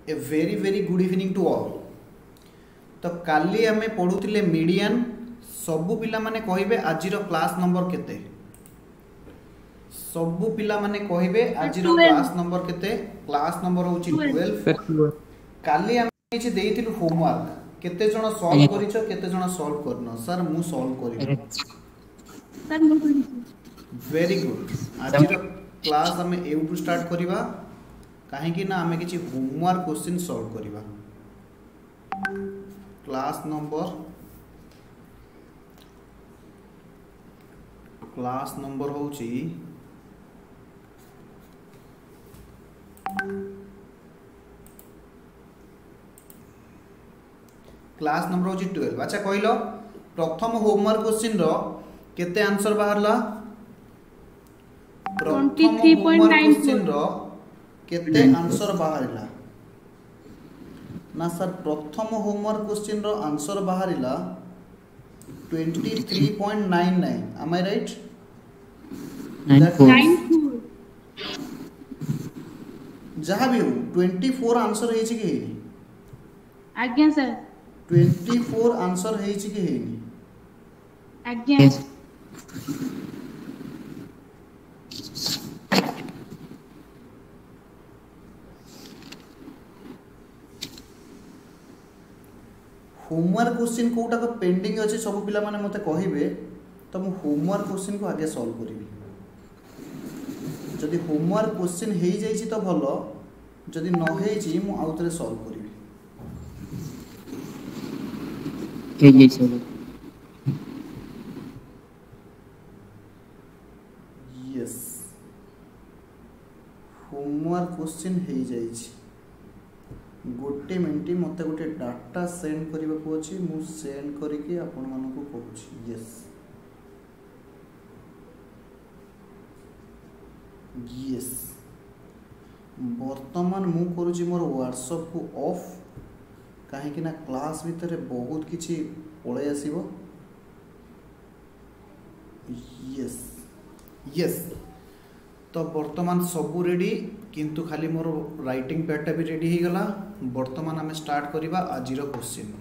A very very good evening to all. तो काली आमे पढ़ुतिले मीडियन। सबु पिला माने कहिबे आजिर क्लास नंबर केते। सबु पिला माने कहिबे आजिर क्लास नंबर केते। क्लास नंबर होची 12। काली आमे किछि देइतिलु होमवर्क। केते जण सॉल्व करिछो केते जण सॉल्व करनो। सर मु सॉल्व करिनो। सर मु करिछि। Very good. आजिर क्लास आमे एउटू स्टार्ट करिवा। काहे कि ना आमे किछि होमवर्क क्वेश्चन सॉल्व करिवा। क्लास नंबर होची क्लास नंबर होची 12। अच्छा कहलो प्रथम होमवर्क क्वेश्चन रो केते आंसर बाहरला। प्रथम होमवर्क क्वेश्चन रो केते आंसर बाहरिला ना सर। प्रथम होमवर्क क्वेश्चन रो आंसर बाहरिला 23.99। am I right? 94 जहाँ भी हो 24 आंसर है कि आज्ञा सर 24 आंसर है कि आज्ञा होमवर्क क्वेश्चन कोटा को पेंडिंग अच्छे सब पिला माने मते कहिबे तो मु होमवर्क क्वेश्चन को आगे सॉल्व करिवि। जदि होमवर्क क्वेश्चन हे जाइछि तो भलो, जदि न हे छि मु आउतरे सॉल्व करिवि। हे जाइछि यस होमवर्क क्वेश्चन हे जाइछि। गोटे मिनट मते गोटे डाटा सेंड करबा को अछि। मु सेंड करिके आपण मानको कहूछि। यस यस वर्तमान मु करूछि मोर व्हाट्सएप को ऑफ। काहे कि ना क्लास भीतर बहुत किछि पळे आसीबो। यस यस तो वर्तमान सबू रेडी किंतु खाली मोर राइटिंग पैडटा भी रेडी हो गला। वर्तमान आम स्टार्ट करिबा आजिर क्वेश्चन।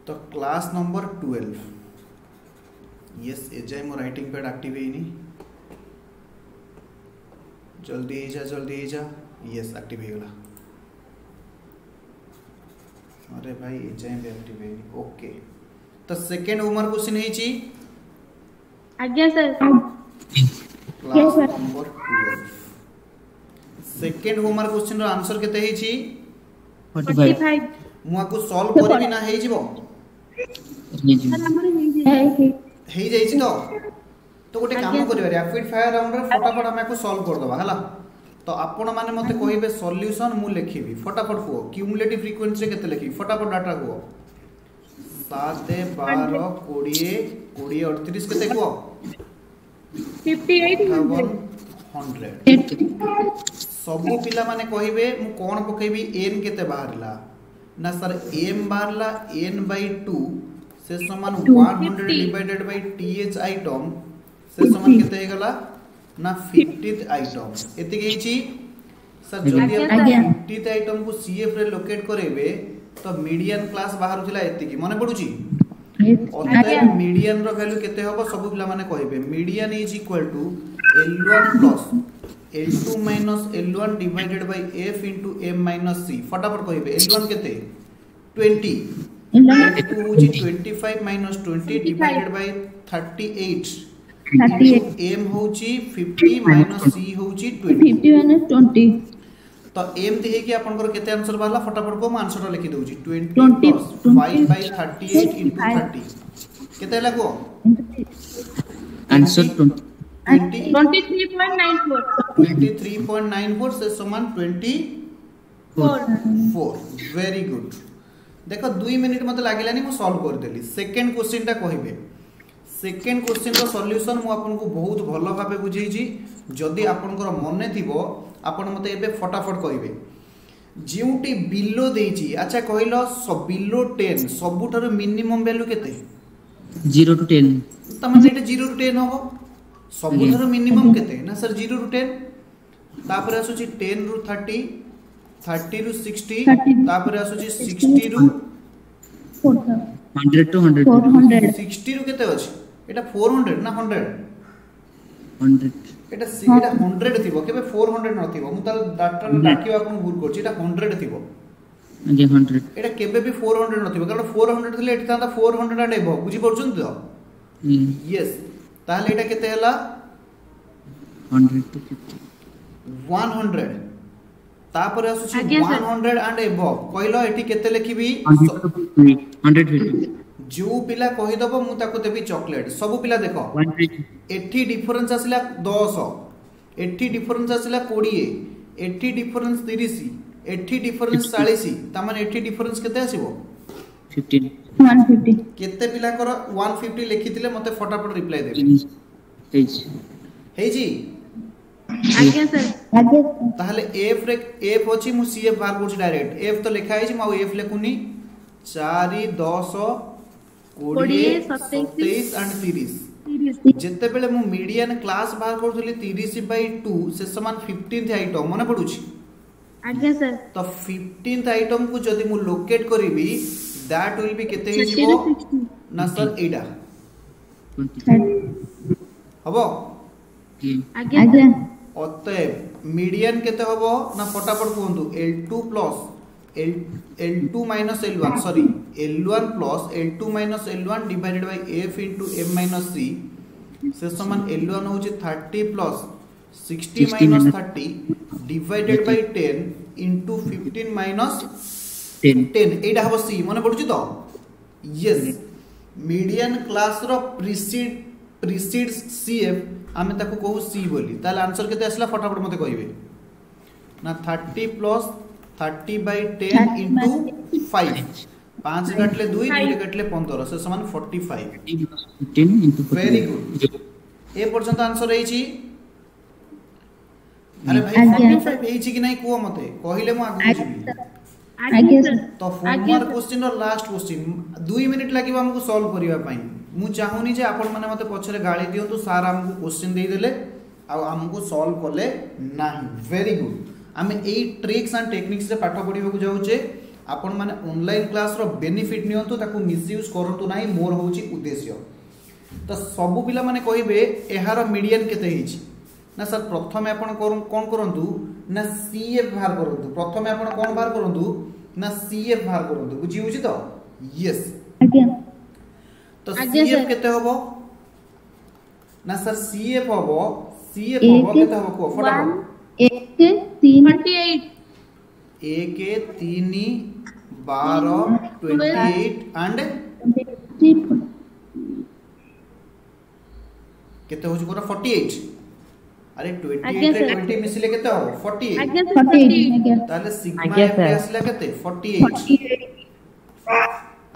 तो क्लास नंबर 12। यस एजाय मो राइटिंग पैड एक्टिव हेनी। जल्दी ही जा। यस एक्टिव हो गला। अरे भाई एजाय भी एक्टिव हेनी। ओके तो सेकंड होमवर्क क्वेश्चन हेची आज्ञा sir class number 12। Second homework question रो आंसर केते हेची 45। मु आको सॉल्व करबी ना हे जिवो। सर हमर हे जाइछि तो गोटे काम करिबा रैपिड फायर राउंड रे फटाफट हम को सॉल्व कर दबा हला। तो आपण माने मते कहिबे सॉल्यूशन मु लिखिबी। फटाफट को क्यूमुलेटिव फ्रीक्वेंसी केते लिखिबी फटाफट डाटा को 7 12 20 20 38 केते को 5800। सबु पिला माने कहिबे मु कोन पकेबी n केते बाहरला ना सर m बाहरला n/2 से समान 100 डिवाइडेड बाय th आइटम से समान केते हे गला ना 50th आइटम। एति गेछि सर जदि आप 50th आइटम को cf रे लोकेट करेबे तो मीडियन क्लास बाहर थिला एति की माने पडुची। अतः मीडियन रो वैल्यू केते होबो सब पिला माने कहिबे median is equal to L1 plus L2 minus L1 divided by f into m minus c। फटाफट कहिबे L1 केते 20 L2 होची 25 माइनस 20 डिवाइडेड बाय 38 m होची 50 माइनस c होची 20 50 माइनस 20। तो m देहे कि आपनकर केते आंसर बाहला फटाफट को आंसर लिखि दउची 20 प्लस 5 बाय 38 इनटू 30 केते लागो आंसर 23.94 से समान 24। Very good. देखो 2 मिनिट मते लागिलानी मु सॉल्व कर देली। सेकंड क्वेश्चन टा कहिबे। सेकंड क्वेश्चन रो सॉल्यूशन मु आपन को बहुत भलो भाबे बुझेइची। जदी आपनकर मने थिबो आपन मते एबे फटाफट कहिबे जेउटी बिलो देइची। अच्छा कहिलो सब बिलो 10 सबुठारो मिनिमम वैल्यू केते 0 to 10 तमने एटा 0 to 10 होबो। सबुठारो मिनिमम केते ना सर 0 to 10। तापर आसुची 10 रु 30 30 रु 60 30 तापर आसुची 60 रु 100 to 100 400 60 रु केते अछि एटा 400 ना 100 100 एटा 100 थिबो केबे 400 न थिबो मु ताल डाटा डाकिवा कोन भूल करछि एटा 100 थिबो आगे 100 एटा केबे भी 400 न थिबो कारण 400 थिले एटा ता 400 एंड एबो बुझी परछुन तो यस ताले एटा केते हला 100 to 50 100 तापर आसुची आज्ञा सर। 100 एंड एबो कहलो एठी केते लिखिबी 150 जो पिला कहि दबो मु ताको देबी चॉकलेट सब पिला देखो 150 एठी डिफरेंस आसिला 10 एठी डिफरेंस आसिला 20 एठी डिफरेंस 30 एठी डिफरेंस 40 ता माने एठी डिफरेंस केते आसीबो 15 150 केते पिला कर 150 लिखिथिले मते फटाफट रिप्लाई देबे एज हे जी आज्ञा सर आज्ञा ताहले एफ रे एफ अछि मु सीएफ बाहर करछि डायरेक्ट एफ तो लिखा है मु एफ लेखुनी 4 10 20 27 एंड 30 जेते बेले मु मीडियन क्लास बाहर करथुली 30/2 से समान 15th आइटम मने पडुछि आज्ञा सर तो 15th आइटम को जदि मु लोकेट करबी दैट विल बी केते हिजबो ना सर एडा 20 हबो आज्ञा अतएव मीडियन केते हबो ना फटाफट कहंतु L2 plus L2 minus L1 sorry L1 plus L2 minus L1 divided by F into M minus C से समान L1 होची 30 plus 60 minus 30 divided by 10 into 15 minus 10 एटा हबो C मने पडुची तो यस मीडियन क्लास रो प्रीसीड्स CF आमे ताको कहू C बोली ताले आंसर केते आसला फटाफट मते कहिबे ना 30 plus 30/10 into 5 5 काटले 2 2 काटले 15 से समान 45 15 into 45 वेरी गुड ए पर्यंत आंसर हेची अरे भाई 45 हेची कि नाही को मते कहिले मु आगु बुझिबी आज्ञा सर तो फॉर्मर क्वेश्चन और लास्ट क्वेश्चन 2 मिनिट लागिबा हमको सॉल्व करिवा पई मु चाहूनी जे आपण माने मते पछरे गाली दियंतु सार हमको क्वेश्चन देई देले आ हमको सॉल्व करले नाही वेरी गुड आमे एई ट्रिक्स एंड टेक्निक्स रे पाठ पढिबा को जाउचे आपण माने ऑनलाइन क्लास रो बेनिफिट नियंतु ताकू मिसयूज करंतु नाही मोर होची उद्देश्य तो सब पिला माने कहिबे एहार मीडियन केते हिची ना सर प्रथमे आपण कोन करंतु ना सीएफ बाहर करंतु प्रथमे आपण कोन बाहर करंतु ना सीएफ बाहर करंतु बुझी होची तो यस आज्ञा तो आज्ञा सीएफ सर। केते होबो ना सर सीएफ होबो केते होबो को फटाफट 1 3 28 1 3 12 28 एंड केते होची कोरा 48 अरे 28 आज्ञा रे सर। 20 मिसिले केते हो 48 आज्ञा सर 48 आज्ञा ताले सिग्मा आज्ञा एफ सर। आसला केते 48 48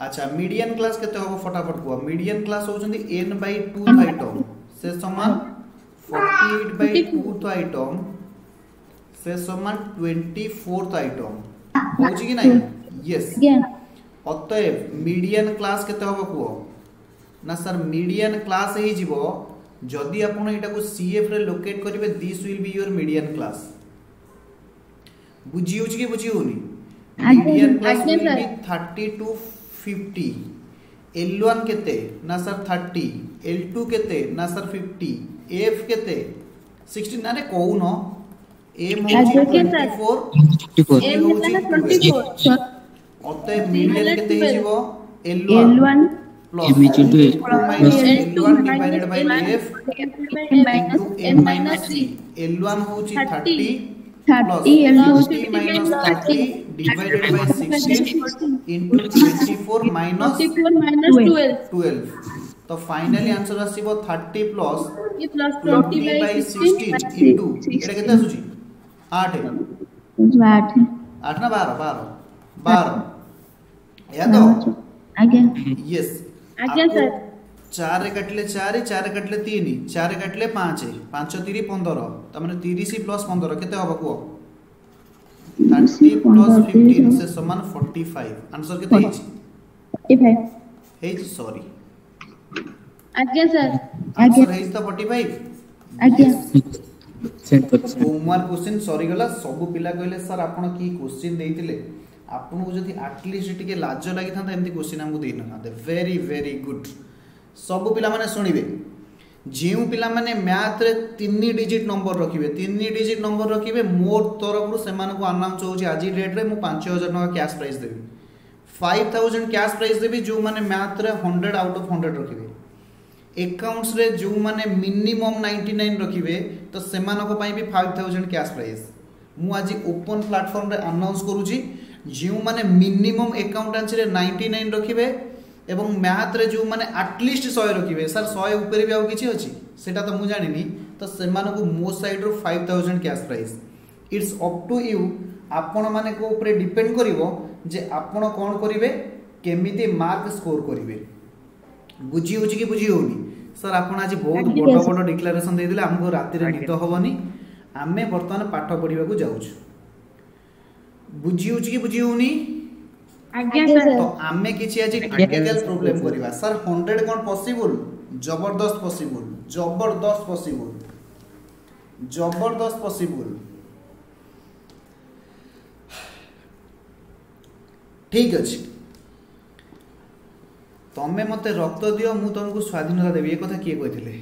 अच्छा मीडियन क्लास केते होबो फटाफट को मीडियन क्लास होचंदी n/2 आइटम से समान 48/2 आइटम से समान 24th आइटम होची कि नहीं यस आज्ञा अतएव मीडियन क्लास केते होबो को ना सर मीडियन क्लास हे जीवो जदि आपण एटा को सीएफ रे लोकेट करिवे this will be your median class बुझी होची कि बुझी होनी median class will be 30 to 50 L1 केते ना सर 30 L2 केते ना सर 50 F केते 16 ना रे कहू न M होची आज्ञा सर। 24 एम होची ହେଲା 12 24 अतएव मीडियन केते हे जीवो L1 L1 plus M is into L2 minus L2 L1 divided by F minus into M M minus minus C C L1 होची 30 30 plus 30 L2 50 minus 30 divided by 16 into 24 minus 24 minus 12 12 तो finally answer आसीबो 30 plus ये plus 20 20 by by 16 16 into एटा केते आसुची 8 8 8 ना 12 या तो आज्ञा yes आज्ञा सर 4 रे काटले 4 4 रे काटले 3 4 रे काटले 5 5 3 15 त माने 30 प्लस 15 केते होबो को 30 प्लस 15 से समान 45 आंसर केते हिची 45 हेज सॉरी आज्ञा सर आंसर हेज तो 45 आज्ञा सेंड कर होमवर्क क्वेश्चन सरी गला सब पिला कहले सर आपण की क्वेश्चन देइतिले आपन को जदी एटलीस्ट टिके लाज लागि थांता एमती क्वेश्चन हमको देइ न थांते वेरी वेरी गुड सब पिला माने सुनिबे जेउ पिला माने मैथ रे 3 डिजिट नंबर रखिबे 3 डिजिट नंबर रखिबे मोर तरफ से मान को अनाउंस होची आज डेट रे मु 5000 टका कैश प्राइस देबी 5000 कैश प्राइस देबी जो माने मैथ रे 100 आउट ऑफ 100 रखिबे अकाउंट्स रे जो माने मिनिमम 99 रखिबे तो सेमान को पई भी 5000 कैश प्राइस मु आज ओपन प्लेटफॉर्म रे अनाउंस करूची जो माने मिनिमम अकाउंटेंसी रे 99 रखिबे एवं मैथ रे जो माने एटलीस्ट 100 रखिबे सर 100 ऊपर भी आउ किछि अछि सेटा तो मु जानिनी तो सेमान को मो साइड रो 5000 cash price it's up to you आपण माने को ऊपर डिपेंड करिवो जे आपण कोन करिवे केमिति मार्क स्कोर करिवे बुझी होछि कि बुझी होनी सर आपण आज बहुत बड़ बड़ डिक्लेरेशन दे दिले हमको राति रे निद होबनी आमे वर्तमान पाठ पढिबा को जाउछु बुझी होछि कि बुझी होनी आज्ञा सर तो आमे किछि आज क्रिटिकल प्रॉब्लम करिवा सर 100 कोन पॉसिबल जबरदस्त पॉसिबल ठीक अछि तमे मते रक्त दियो मु तुमको स्वाधीनता देबी ए कथा किए कहिथिले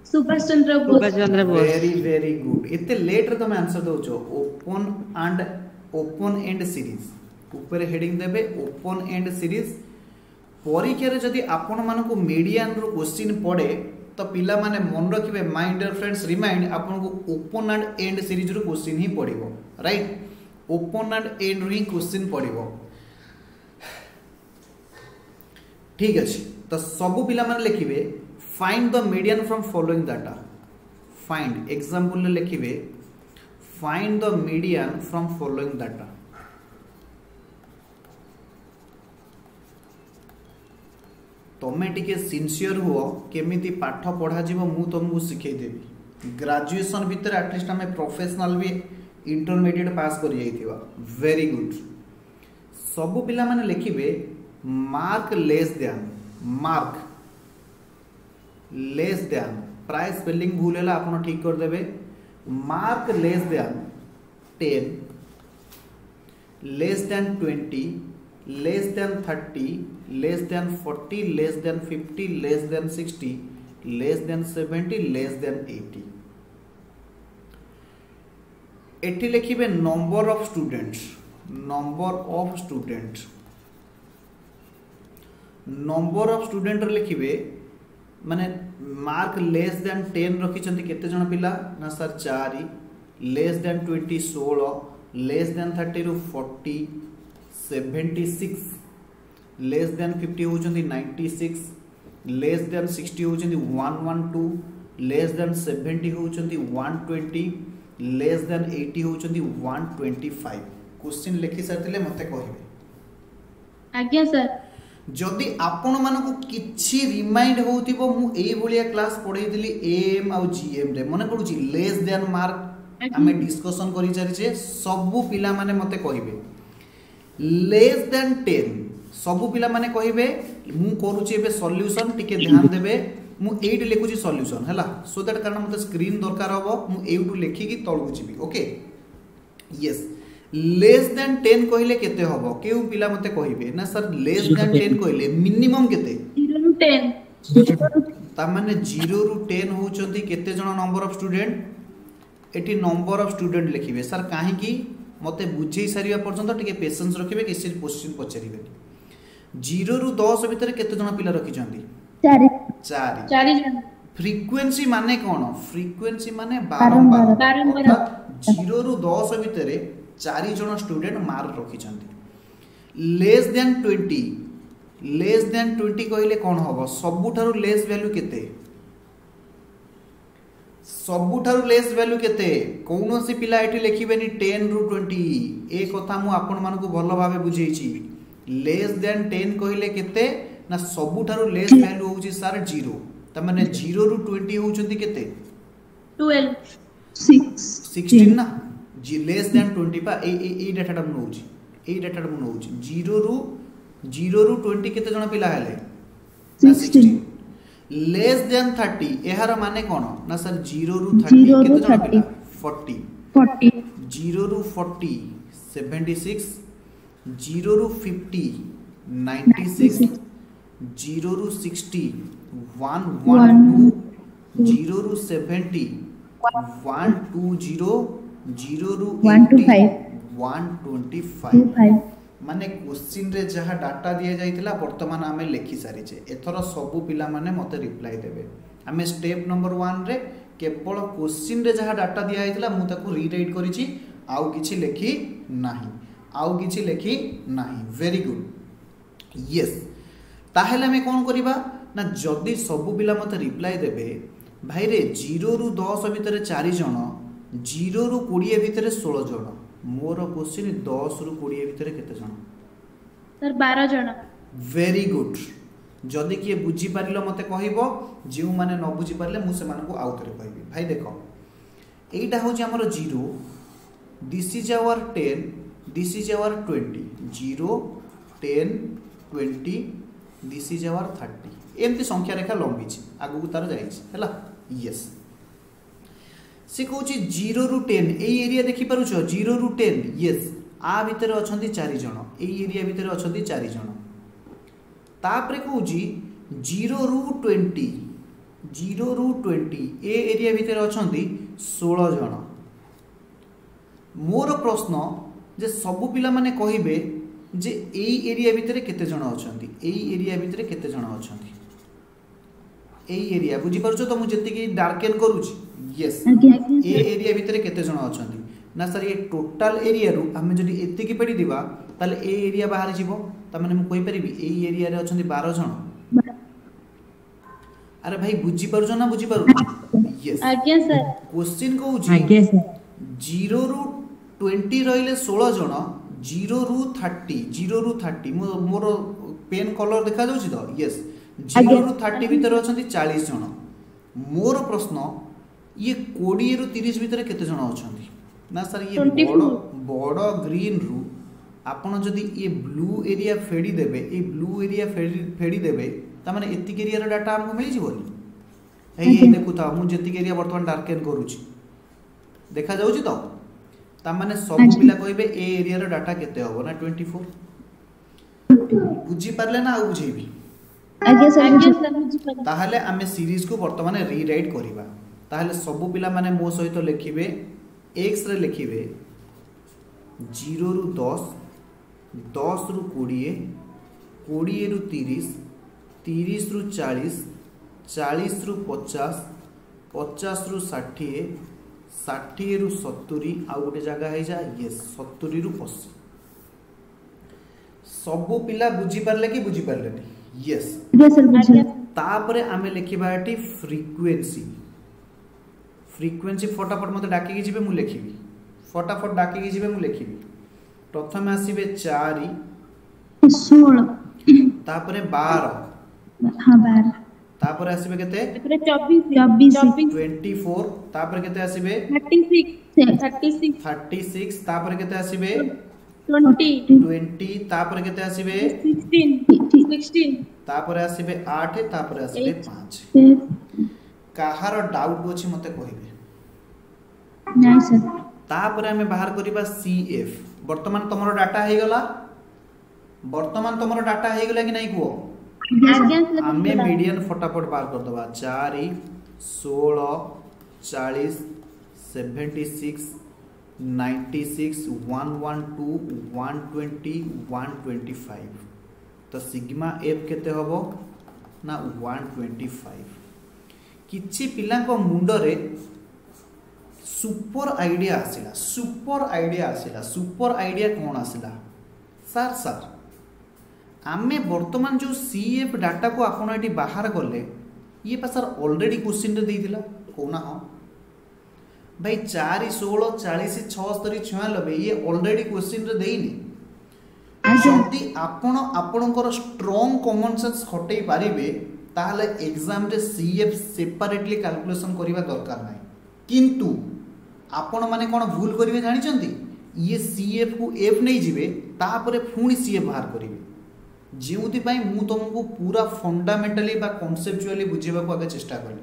Subhash Chandra Bose very very good एते लेट रे तमे आंसर दोचो ओपन एंड सीरीज ऊपर हेडिंग देबे ओपन एंड सीरीज परीक्षा रे जदी आपण मान को मीडियन रो क्वेश्चन पड़े तो पिला माने मन रखिबे माय डियर फ्रेंड्स रिमाइंड आपण को ओपन एंड एंड सीरीज रो क्वेश्चन ही पड़िबो राइट ओपन एंड एंड रो क्वेश्चन पड़िबो ठीक अछि तो सब पिला माने लिखिबे find the median from following data find example लिखिबे find the median from following data तमे टिके सिंसियर हुओ केमिति पाठ पढ़ा जीवो मु तुमको सिखै देबी ग्रेजुएशन भीतर एटलीस्ट हमें प्रोफेशनल भी इंटरमीडिएट पास कर जाइथिबा वेरी गुड सब पिला माने लिखिबे मार्क लेस देन प्राय स्पेलिंग भूल हैला आपण ठीक कर देबे mark less than 10 less than 20 less than 30 less than 40 less than 50 less than 60 less than 70 less than 80 एठी लिखिबे नंबर ऑफ स्टूडेंट लिखिबे माने मार्क लेस देन 10 रखिछंती केते जण पिला ना sir 4 less than 20 16 less than 30 रु 40 76 less than 50 होचंती 96 less than 60 होचंती 112 less than 70 होचंती 120 less than 80 होचंती 125 question लिखि सारथिले मते कहिबे आज्ञा सर जदि आपण मानको किछि रिमाइंड होतिबो मु एई भलिया क्लास पढै दिली एम आ जीएम रे मने पडुची लेस देन मार्क हमें डिस्कशन करि चरिछे सब पिला माने मते कहिबे लेस देन 10 सब पिला माने कहिबे मु करूची एबे सॉल्यूशन टिके ध्यान देबे मु एइट लिखुची सॉल्यूशन हला सो दैट कारण मते स्क्रीन दरकार हबो मु एइटु लिखि की तळगु जिबी ओके यस लेस देन 10 कहिले केते हबो केउ पिला मते कहिबे ना सर लेस देन 10 कहिले मिनिमम केते 0 टू 10 ता माने 0 रु 10 होचंती केते जण नंबर ऑफ स्टूडेंट एटी नंबर ऑफ स्टूडेंट लिखिबे सर काहे की मते बुझेई सारिया पर्यंत टिके पेशेंस रखिबे किसी क्वेश्चन पचरिबे 0 रु 10 भीतर केते जण पिला रखिचंती 4 जण फ्रीक्वेंसी माने कोन फ्रीक्वेंसी माने बारंबार 0 रु 10 भीतर 4 जण स्टूडेंट मार्क रखिचंती लेस देन 20 कहले कोन हबो सबुठारु लेस वैल्यू केते कौनसी पिला एठी लिखिबेनी 10 रु 20 ए कथा मु आपन मानको भलो भाबे बुझेइची लेस देन 10 कहले केते ना सबुठारु लेस वैल्यू होउची सर 0 त माने 0 रु 20 होउचंती केते 12 16 ना जी लेस देन 20 पा ए डाटा हम नउची 0 रु 20 केते जण पिला हेले 16 लेस देन 30 एहार माने कोन ना सर 0 रु 30 0 केते रु जण 30 पिला 40 40 0 रु 40 76 0 रु 50 96 0 रु 60 112 0 रु 70 120 0 रु 80 125 माने क्वेश्चन रे जहा डाटा दिया जाइतिला वर्तमान आमे लिखि सारी छे एथरो सबु पिला माने मते रिप्लाई देबे आमे स्टेप नंबर 1 रे केवल क्वेश्चन रे जहा डाटा दिया जाइतिला मु ताको रीराइट करिछि आउ किछि लिखि नाही वेरी गुड यस ताहेले हमें कोन करिबा ना जदी सबु पिला मते रिप्लाई देबे भाई रे 0 रु 10 भितरे 4 जण 0 रु 20 भितरे 16 जण मोर क्वेश्चन 10 रु 20 भितरे केते जण सर 12 जण वेरी गुड जदि किए बुझी पारिलो मते कहिबो जेउ माने न बुझी पारले मु से मानको आउतरे कहबी भाई देखो एटा हो जे हमर 0 this is our 10 this is our 20 0 10 20 this is our 30 एमती संख्या रेखा लंबी छी आगु को तार जाई छी हला यस से कहूँ 0 रु 10 ए एरिया देखि पारुछ 0 रु 10 यस आ भितर अछंती 4 जण ए एरिया भितर अछंती 4 जण तापरे कहूँ 0 रु 20 0 रु 20 ए एरिया भितर अछंती 16 जण मोर प्रश्न जे सबु पिला माने कहिबे जे ए एरिया भितर केते जण अछंती ए एरिया भितर केते जण अछंती ए एरिया बुझी पारुछ तो मु जति की डार्केन करूची यस ए एरिया भितर केते जण अछंती ना सर ये टोटल एरिया रु हम जदी एति की पेडी दिबा ताले ए एरिया बाहर जीवो त माने मु कहि परिबी ए एरिया रे अछंती 12 जण अरे भाई बुझी पारुछ ना बुझी पारु यस आज्ञा सर क्वेश्चन कहूची आज्ञा सर 0 रु 20 रहिले 16 जण 0 रु 30 0 रु 30 मोर पेन कलर देखा जाउची तो यस 0 रु 30 भितर अछंती 40 जण मोर प्रश्न ये 20 रु 30 भितर केते जण अछंती ना सर ये बड़ ग्रीन रु आपण जदी ये ब्लू एरिया फेडी देबे ए ब्लू एरिया फेडी देबे त माने एतिक एरिया रो डाटा हमको मिलि जिवोनी ए देखु ता मु जेतिक एरिया वर्तमान डार्केन करूची देखा जाउची तो ता माने सब पिला कहबे ए एरिया रो डाटा केते होबो ना 24 बुझी पारले ना आ बुझेबी आज्ञा सर बुझी पारले ताहले आमे सीरीज को वर्तमान रीराइट करिबा ताहले सब पिला माने मो सहित लिखिबे x रे लिखिबे 0 रु 10 10 रु 20 20 रु 30 30 रु 40 40 रु 50 50 रु 60 60 रु 70 आ गोटे जगह है जा यस 70 रु 80 सबु पिला बुझी पारले कि बुझी पारले नहीं यस तापरे आमे लिखिबा एटी फ्रीक्वेंसी फटाफट मते डाकी कि जिबे मु लिखिबी फटाफट डाकी कि जिबे मु लिखिबी प्रथम आसीबे 4 16 तापरे 12 हां 12 तापरे आसीबे केते तापरे 24 24 तापरे केते आसीबे 36 तापरे केते आसीबे 20 तापरे केते आसीबे 16 तापरे आसीबे 8 तापरे आसीबे 5 काहार डाउट अछि मते कहिबे नहीं सर तापरे हमें बाहर करिबा सीएफ वर्तमान तमरो डाटा हे गला वर्तमान तमरो डाटा हे गला कि नहीं को हमें मीडियन फटाफट बाहर कर दबा 4 16 40 76 96 112 120 125 तो सिग्मा एफ केते होबो ना 125 किछि पिला को मुंडरे सुपर आइडिया आसिला सुपर आइडिया कौन आसिला सर सर आमे वर्तमान जो सीएफ डाटा को आपण एटी बाहर करले ये पा सर ऑलरेडी क्वेश्चन रे देइदिला कोना हो भाई 4 16 40 76 96 ये ऑलरेडी क्वेश्चन रे देइनी जदि आपण आपणकर स्ट्रांग कॉमन सेंस खटै पारिबे ताहले एग्जाम रे सीएफ सेपरेटली कैलकुलेशन करिवा दरकार नै किंतु आपण माने कोन भूल करिवे जानि चंती ये सीएफ को एफ नै जिवे तापरे फुणी सीएफ बाहर करिवे जोथि पई मु तुमको पूरा फंडामेंटली बा कॉन्सेप्चुअली बुझेबा को आगे चेष्टा करी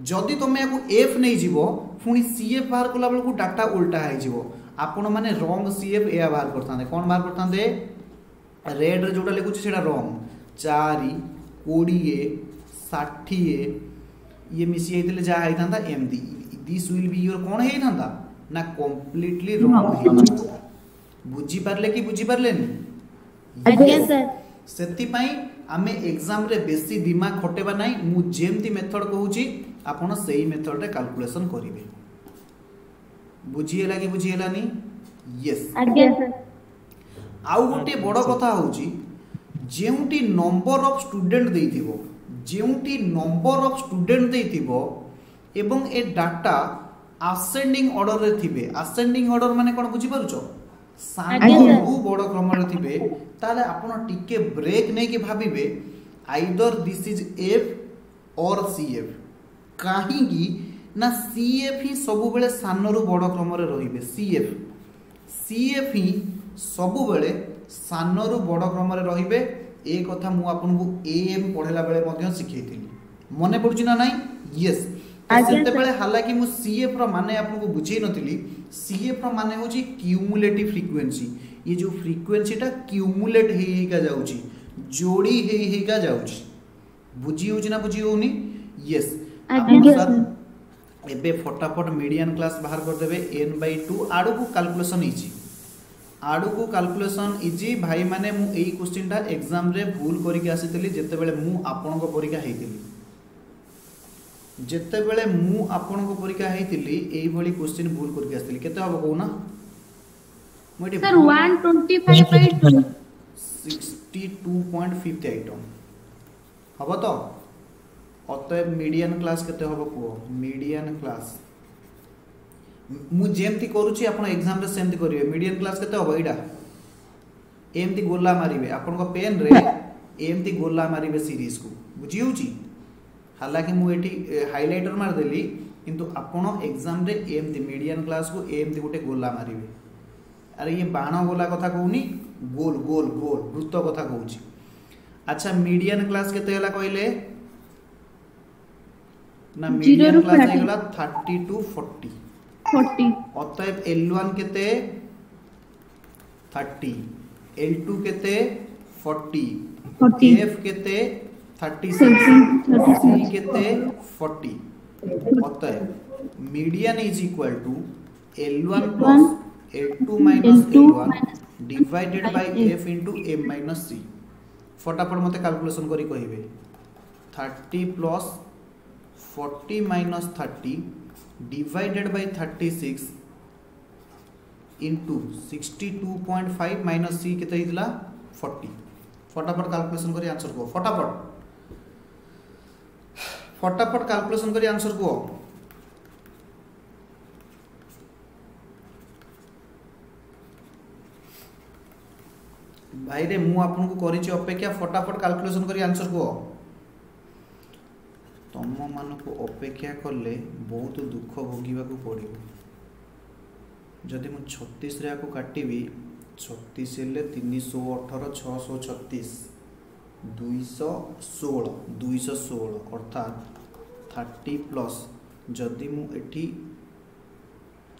जदि तुम या एफ नहीं जीवो पुणी सीएफ बाहर कला बेलू डाटा उल्टा है जीवो आपण माने रॉन्ग सीएफ या बाहर करथांदे कोन बाहर करथांदे रेड रे जोटा लिखुची सेटा रॉन्ग 4 20 60 ये मिसी आइतले जा आइथांदा एमडी दिस विल बी योर कोन हेइथांदा ना कंप्लीटली रॉन्ग हेइथांदा बुझी पारले कि बुझी पारलेनी आज्ञा सर सेति पई आमे एग्जाम रे बेसी दिमाग खटेबा नाही मु जेमती मेथड कहूची आपण सेही मेथड रे कैलकुलेशन करिवे बुझिएला कि बुझिएलानी यस आज्ञा सर आउ गोटे बड़ कथा होची जेउटी नंबर ऑफ स्टूडेंट देइथिबो जेउटी नंबर ऑफ स्टूडेंट देइथिबो एवं ए डाटा असेंडिंग ऑर्डर रे थिबे असेंडिंग ऑर्डर माने कोन बुझी पारुचो सानू बड़ क्रम रे थिबे ताले आपण टिके ब्रेक नै कि भाबिबे आइदर दिस इज एफ और सीएफ काहे की ना सीएफ ही सब बेले सानरू बड़ क्रम रे रहिबे सीएफ ही सब बेले सानरू बड़ क्रम रे रहिबे ए कथा मु आपन को एएम पढेला बेले मध्य सिखैथिली मने पडुची ना नाही यस सेते बेले हालांकि मु सीएफ रो माने आपन को बुझै नथिली सीएफ रो माने होची क्यूमुलेटिव फ्रीक्वेंसी ये जो फ्रीक्वेंसी टा क्यूमुलेट हेई का जाउची जोड़ी हेई का जाउची बुझी होची ना बुझी होनी यस एबे फटाफट मीडियन क्लास बाहर कर देबे n/2 आडू को कैलकुलेशन इजी आडू को कैलकुलेशन इजी भाई माने मु एई क्वेश्चन टा एग्जाम रे भूल करि के आसीतली जेते बेले मु आपन को परीक्षा हेइतिली जेते बेले मु आपन को परीक्षा हेइतिली एई भली क्वेश्चन भूल करि के आसीतली केते हबो कहू ना मोटी सर 125/2 62.50 आइटम हबो तो अतएव मीडियन क्लास केते हबो को मीडियन क्लास मु जेमती करूची आपण एग्जाम रे सेमती करिवे मीडियन क्लास केते हबो एडा एमती गोला मारिवे आपण को पेन रे एमती गोला मारिवे सीरीज को बुझी होची हालांकि मु एठी हाइलाइटर मार देली किंतु आपण एग्जाम रे एमती मीडियन क्लास को एमती गोटे गोला मारिवे अरे ये बाण गोला कथा कहूनी गोल गोल गोल वृत्त कथा कहूची अच्छा मीडियन क्लास केते हला कहले ना मीडियन क्लास हेगला 30 टू 40 अतएव L1 केते 30 L2 केते 40 F केते 36 C केते 40 अतएव median is equal to L1 plus L2 minus L1 divided by F into M minus C फटाफट मते कैलकुलेशन करी कहिबे 30 प्लस 40 minus 30 divided by 36 into 62.5 minus C कितना इतला 40 फटाफट कैलकुलेशन करी आंसर को फटाफट कैलकुलेशन करी आंसर को भाई रे मु आपन को करिछि अपेक्षा फटाफट कैलकुलेशन करी आंसर को तुम मान को अपेक्षा कले बहुत दुख भोगवा को पड़ो जदि मु 36 रे को काटिबी 36 हेले 318 636 216 अर्थात 30 प्लस जदि मु एठी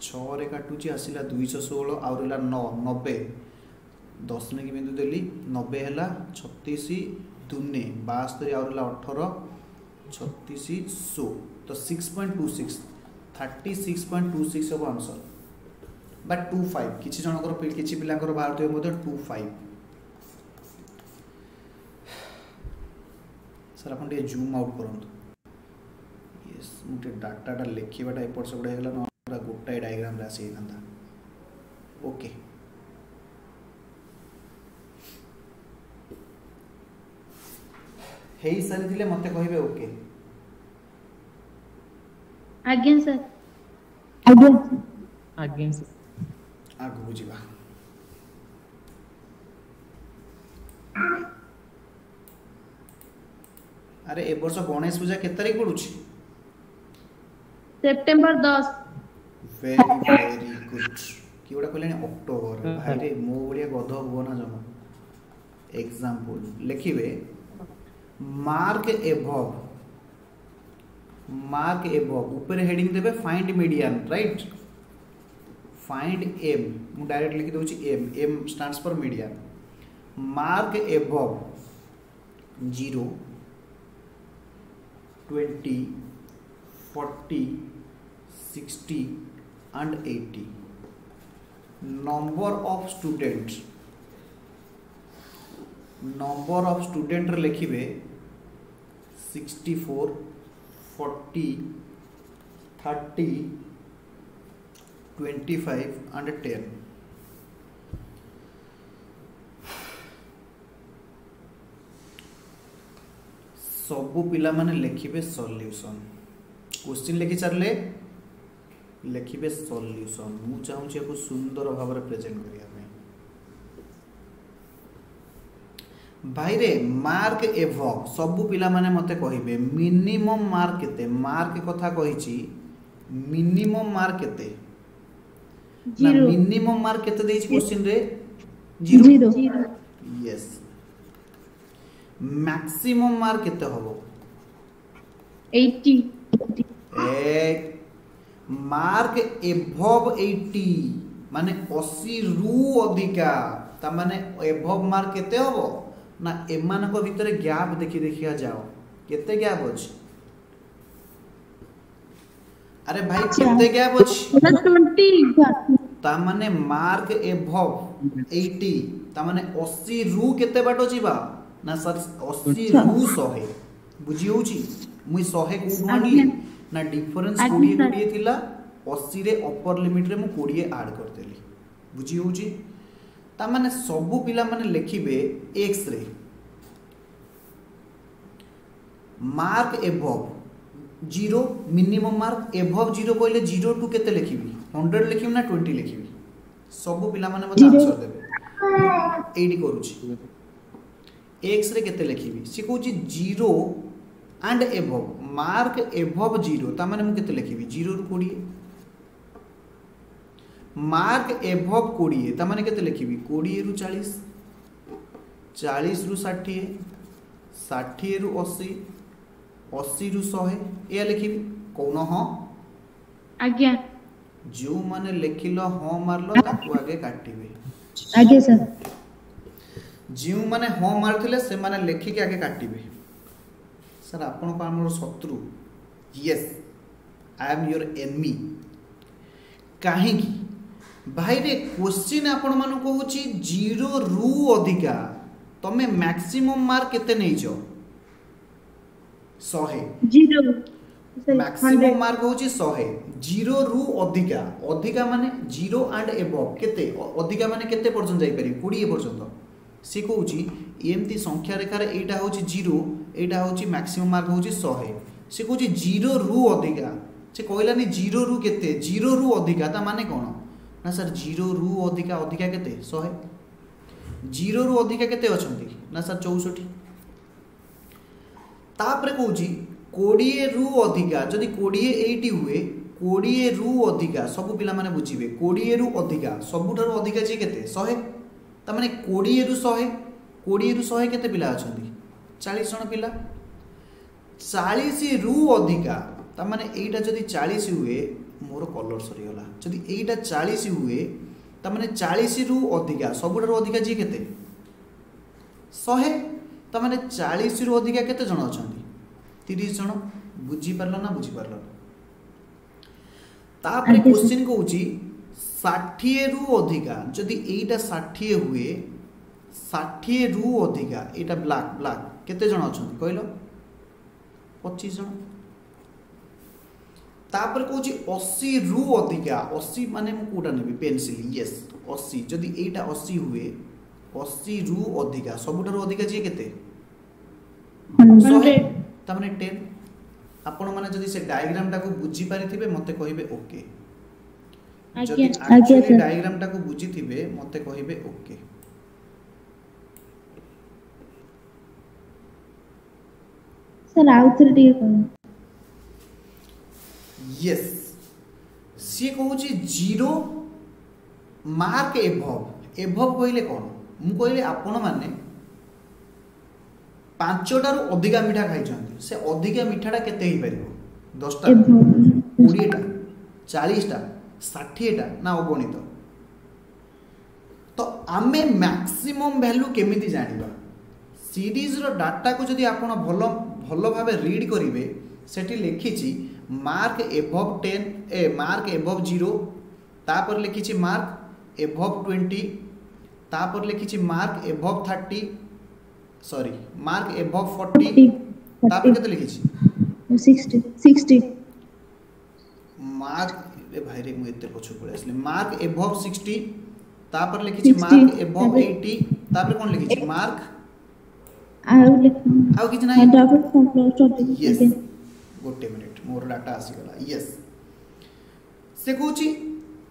6 रे काटुची आसिला 216 आउ रहला 9 90 10 ने बिंदु देली 90 हैला 36 दुने 72 आउ रहला 18 3600 तो 6.26 36.26 अब आंसर बट 25 किछि जनकर किछि पिलांकर भारतीय मध्ये 25 सर अपन के जूम आउट करंतु यस मुटे डाटाटा लेखिबाटा एपट सब हेगला न पूरा गोटाई डायग्राम रा से नंदा ओके हेई सारी दिले मते कहिबे ओके आज्ञा सर आज्ञा सर आगु बुझिबा अरे ए वर्ष गणेश पूजा के तारीख पडुची सेप्टेम्बर 10 वेरी गुड कि ओडा कहले अक्टोबर भाई रे मो बलिया गध हो ना जमा एग्जांपल लिखिबे मार्क एबव ऊपर हेडिंग देबे find median right find M मु डायरेक्ट लिखि दउची M stands for median mark above 0 20 40 60 and 80 number of student लिखिबे 64 40 30 25 and 10 सबु पिला माने लिखिबे सॉल्यूशन क्वेश्चन लिखि चारले लिखिबे सॉल्यूशन मु चाहूँ को सुंदर भाव में प्रेजेंट करिया भाई रे मार्क एभव सबु पिला माने मते कहिबे मिनिमम मार्क केते मार्क कथा कहिची मिनिमम मार्क केते ना मिनिमम मार्क केते देछि क्वेश्चन रे 0 यस मैक्सिमम मार्क केते होबो 80 मार्क एभव 80 माने 80 रु अधिका ता माने एभव मार्क केते होबो ना एमान को भीतर गैप देखिया जाओ केते गैप अछि अरे भाई केते गैप अछि 20 ता माने मार्क एभव 80 ता माने 80 रु केते बाटो जीवा ना सर 80 रु 100 बुझी होची मुई 100 को आनी ना डिफरेंस 20 20 थिला 80 रे अपर लिमिट रे मु 20 ऐड कर देली बुझी होची ता माने सबु पिला माने लिखिबे x रे mark above 0 minimum mark above 0 कहले 0 टू केते लिखिबी 100 लिखिबी ना 20 लिखिबी सबु पिला माने मते आंसर देबे 80 करूची x रे केते लिखिबी सी कहूची 0 एंड एबव मार्क एबव 0 ता माने मु केते लिखिबी 0 रु 20 मार्क एबव 20 ता माने केते लिखिबी 20 रु 40 40 रु 60 60 रु 80 80 रु 100 या लिखिबी कोन ह आज्ञा जो माने लिखिलो ह मारलो ताकू आगे काटिबे आज्ञा सर जो माने ह मारथिले से माने लेखि के आगे काटिबे सर आपण को हमर शत्रु yes I am your enemy काहे की भाई रे क्वेश्चन आपण मानु कहूची 0 रु अधिका तमे मैक्सिमम मार्क केते नै छ 100 0 मैक्सिमम मार्क होची 100 0 रु अधिका अधिका माने 0 एंड एबव केते अधिका माने केते पर्यंत जाई पारी 20 पर्यंत सी कहूची एमती संख्या रेखा रे एटा होची 0 एटा होची मैक्सिमम मार्क होची 100 सी कहूची 0 रु अधिका से कहलानी 0 रु केते 0 रु अधिका ता माने कोन ना सर 0 रु अधिका अधिका केते 100 0 रु अधिका केते अछंती ना सर 64 तापरे कहूची 20 रु अधिका जदी 20 80 हुए 20 रु अधिका सब पिला माने बुझिबे 20 रु अधिका सबुठारु अधिका जे केते 100 ता माने 20 रु 100 केते पिला अछंती 40 जन पिला 40 रु अधिका ता माने एटा जदी 40 हुए मोर कलर सरी गला जदी एटा 40 हुए ता माने 40 रु अधिका सबुठारु अधिका जे केते 100 ता माने 40 रु अधिका केते जन अछंती 30 जन बुझी परला ना बुझी परला तापर क्वेश्चन कहूची 60 रु अधिका जदी एटा 60 हुए 60 रु अधिका एटा ब्लैक केते जन अछंती कहलो 25 जन तापर कहूची 80 रु अधिका 80 माने मु कोटा नेबी पेंसिल यस 80 जदी एटा 80 हुए 80 रु अधिका सबुठारु अधिका जे केते 100 तामने 10 आपण माने जदी से डायग्राम टा को बुझी पारिथिबे मते कहिबे ओके जदी एक्चुअली डायग्राम टा को बुझी थिबे मते कहिबे ओके सर आउथरे टिके कोन यस सी कहूची 0 मार्क एभव कहले कोन मु कहले आपण माने पांचटारू अधिका मिठा खाई से अधिका मिठाटा केते ही परिबो 10टा एभव 20टा 40टा 60टा ना अगणित तो आमे मैक्सिमम वैल्यू केमिति जानिबा सीरीज रो डाटा को जदि आपण भलो भलो भाबे रीड करिवे सेठी लिखिछि मार्क एबव 10 मार्क एबव 0 तापर लिखिछि मार्क एबव 20 तापर लिखिछि mark above 30 sorry mark above 40 तापर केते लिखिछि 60 मार्क ए भाई रे मु एते पछ पळे असले मार्क एबव 60 तापर लिखिछि मार्क एबव 80 तापर कोन लिखिछि मार्क आउ किछ नाही यस गोटे मिनिट मोर डाटा आसी गला यस से कहूची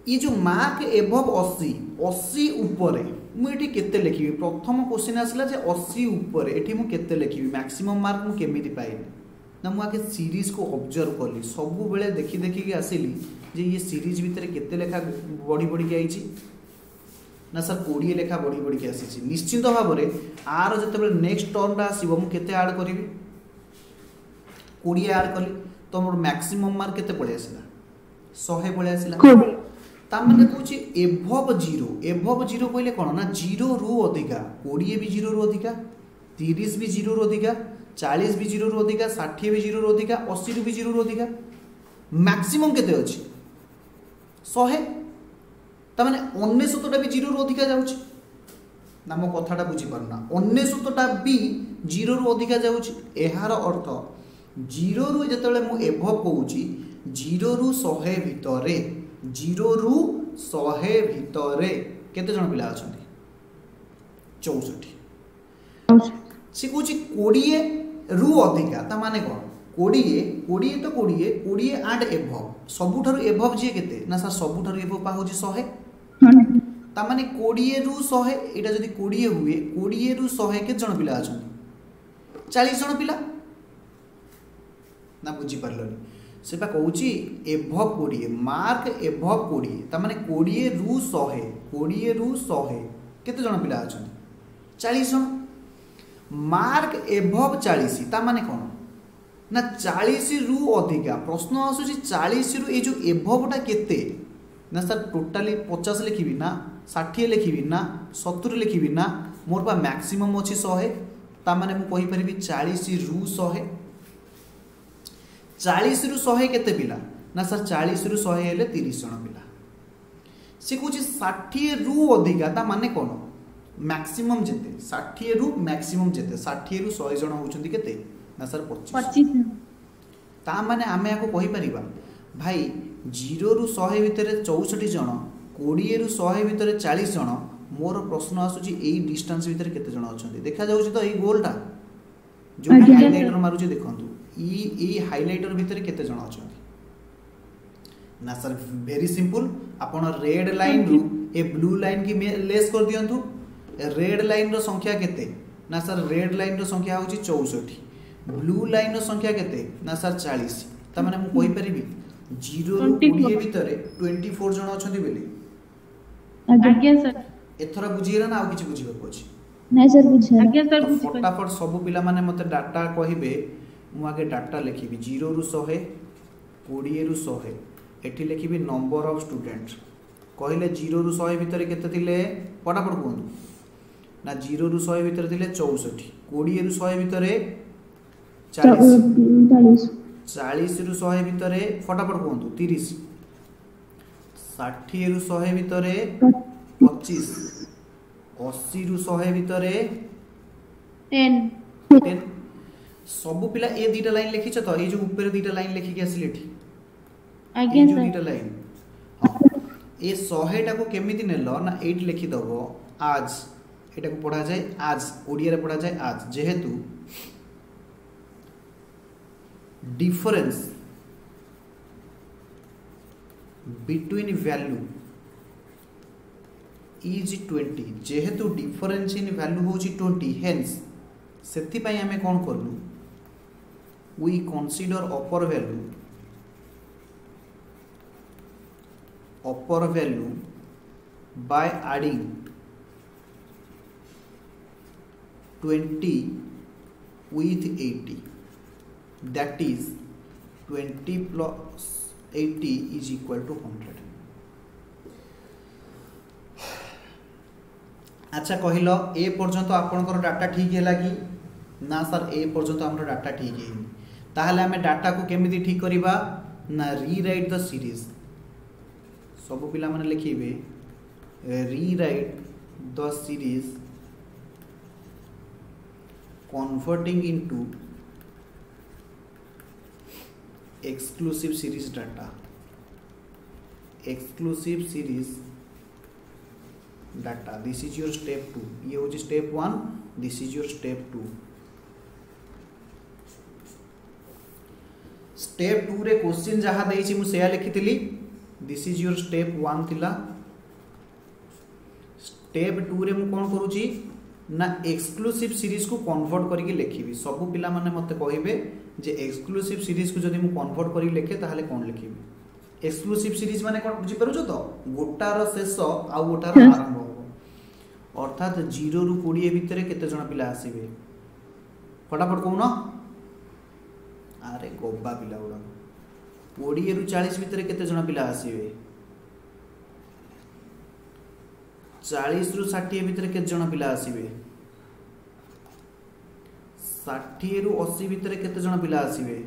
ये जो मार्क एबव 80 80 ऊपर मु एठी केते लिखिबी प्रथम क्वेश्चन आसला जे 80 ऊपर एठी मु केते लिखिबी मैक्सिमम मार्क मु केमिति पाइबी ना मु आके सीरीज को ऑब्जर्व करली सब बेले देखि देखि के आसीली जे ये सीरीज भीतर केते लेखा बड़ी बड़ी के आइची ना सर 20 लेखा बड़ी बड़ी के आसीची निश्चित भाव रे आर जते बेले नेक्स्ट टर्म आसीबो मु केते ऐड करिवि 20 ऐड कली तो मोर मैक्सिमम मार्क केते पळे आसीला 100 पळे आसीला ता माने कहूची एभव 0 कहले कोन ना 0 रु अधिका 20 भी 0 रु अधिका 30 भी 0 रु अधिका 40 भी 0 रु अधिका 60 भी 0 रु अधिका 80 भी 0 रु अधिका मैक्सिमम केते अछि 100 ता माने 99टा भी 0 रु अधिका जाउची ना मो कथाटा बुझी परना 99टा भी 0 रु अधिका जाउची एहार अर्थ 0 रु जेतेबेले मु एभव कहूची 0 रु 100 भितरे 0 रु 100 भितरे केते जण पिला अछंती 64 से कहूची 20 रु अधिका ता माने कोन 20 तो 20 एंड एभव सबुठारु एभव जे केते ना सर सबुठारु एभव पा होची 100 ता माने 20 रु 100 एटा जदी 20 हुए 20 रु 100 के जण पिला अछंती 40 जण पिला ना बुझी परलोनी से बा कहूची एभव 20 मार्क एभव 20 ता माने 20 रु 100 केते जण पिला अछंती 40 जण मार्क एभव 40 ता माने कोन ना 40 रु अधिका प्रश्न आसुची 40 रु ए जो एभवटा केते ना सर टोटली 50 लिखिबी ना 60 लिखिबी ना 70 लिखिबी ना मोर पा मैक्सिमम अछि 100 ता माने मु कहि परिबी 40 रु 100 40 रु 100 केते पिला ना सर 40 रु 100 हेले 30 जण पिला से कुछ 60 रु अधिका ता माने कोन मैक्सिमम जेते 60 रु मैक्सिमम जेते 60 रु 100 जण होचंती केते ना सर 25 ता माने आमे याको कहि परिबा भाई 0 रु 100 भितरे 64 जण 20 रु 100 भितरे 40 जण मोर प्रश्न आसुची एई डिस्टेंस भितरे केते जण अछंती देखा जाउची तो एई गोलटा जो हाइलाइटर मारुची देखंतु ई हाइलाइटर भितरे केते जण अछंती ना सर वेरी सिंपल आपण रेड लाइन रु ए ब्लू लाइन की लेस कर दियंतु रेड लाइन रो संख्या केते ना सर रेड लाइन रो संख्या होची 64 ब्लू लाइन रो संख्या केते ना सर 40 त माने मु कहि परिबी 0 रु 20 भितरे 24 जण अछंती बेली आज्ञा सर एथरा बुझिरा ना आ किछ बुझिबा कोछि नै सर बुझिरा आज्ञा सर बुझि फटाफट सब पिला माने मते डाटा कहिबे मु आगे डाटा लिखिबी 0 रु 100 20 रु 100 एठी लिखिबी नंबर ऑफ स्टूडेंट कहले 0 रु 100 भितरे केते थिले फटाफट कोन ना 0 रु 100 भितरे थिले 64 20 रु 100 भितरे 40 40 रु 100 भितरे फटाफट कोन 30 60 रु 100 भितरे 25 80 रु 100 भितरे 10 सब पिला ए दीटा लाइन लिखि छ त ए जो ऊपर दीटा लाइन लिखि के आसिले ठी आज्ञा सर दीटा लाइन ए 100 टा को केमिति नेलो ना 8 लिखि दबो आज एटा को पढ़ा जाए आज ओडिया रे पढ़ा जाए आज जेहेतु डिफरेंस बिटवीन वैल्यू इज 20 जेहेतु डिफरेंस इन वैल्यू होची 20 हेंस सेति पई हमें कोन करलु we consider upper value by adding 20 with 80, that is 20 plus 80 is equal to 100. अच्छा कहल ए पर्यंत आपनकर डाटा ठीक है कि ना सर ए पर्यंत हमर डाटा ठीक है ताहले हमें डाटा को केमिति ठीक करिबा ना रीराइट द सीरीज सब पिला माने लिखिबे rewrite the series converting into exclusive series data, exclusive series data. This is your step 2. ये हो जी step 1, this is your step 2. step 2 रे क्वेश्चन जहाँ देइछि मु सेया लिखितिली. this is your step 1 थिला. step 2 रे मु कोन करूची ना एक्सक्लूसिव सीरीज को कन्वर्ट करके लिखिबी. सब पिला माने मते कहिबे जे एक्सक्लूसिव सीरीज को जदि मु कन्वर्ट करी लिखे ताहले कोन लिखिबी. एक्सक्लूसिव सीरीज माने कोन बुझी पारुछो तो गोटार शेष आ गोटार आरंभ हो अर्थात 0 रु 20 भितरे केते जण पिला आसीबे फटाफट कहू न. अरे गोबा पिला उडा 20 रु 40 भितरे केते जण पिला आसीबे 40 रु 60 भितर केते जण पिला आसीबे 60 रु 80 भितर केते जण पिला आसीबे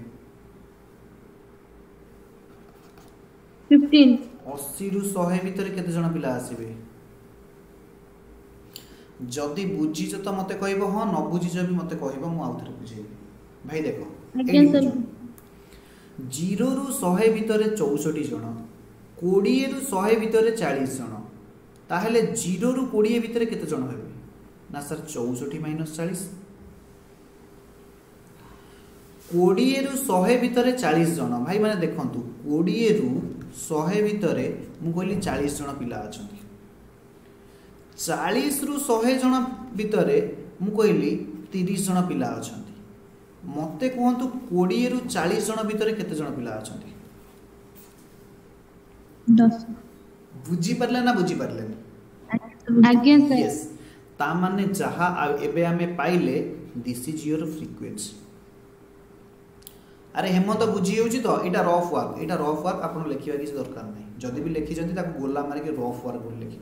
15. 80 रु 100 भितर केते जण पिला आसीबे. जदी बुझिछ त मते कहबो हां न बुझिछ भी मते कहबो मु आउथरे बुझेबी. भाई देखो आज्ञा सर. 0 रु 100 भितर 64 जण 20 रु 100 भितर 40 जण ताहले 0 रु 20 भितर केते जण हेबे ना सर 64 माइनस 40. 20 रु 100 भितर 40 जण भाई माने देखंतु 20 रु 100 भितर मु कहली 40 जण पिला अछंती. 40 रु 100 जण भितर मु कहली 30 जण पिला अछंती. मते कहंतु 20 रु 40 जण भितर केते जण पिला अछंती 10. बुझी परले ना बुझी परले आज्ञा सर. यस ता माने जहा एबे हमें पाइले दिस इज योर फ्रीक्वेंसी. अरे हेमंत बुझी होउची तो एटा रफ वर्क आपण लिखिबा किछ दरकार नै. जदी भी लिखि जंती ताको गोला मारे के रफ वर्क बोल लिखि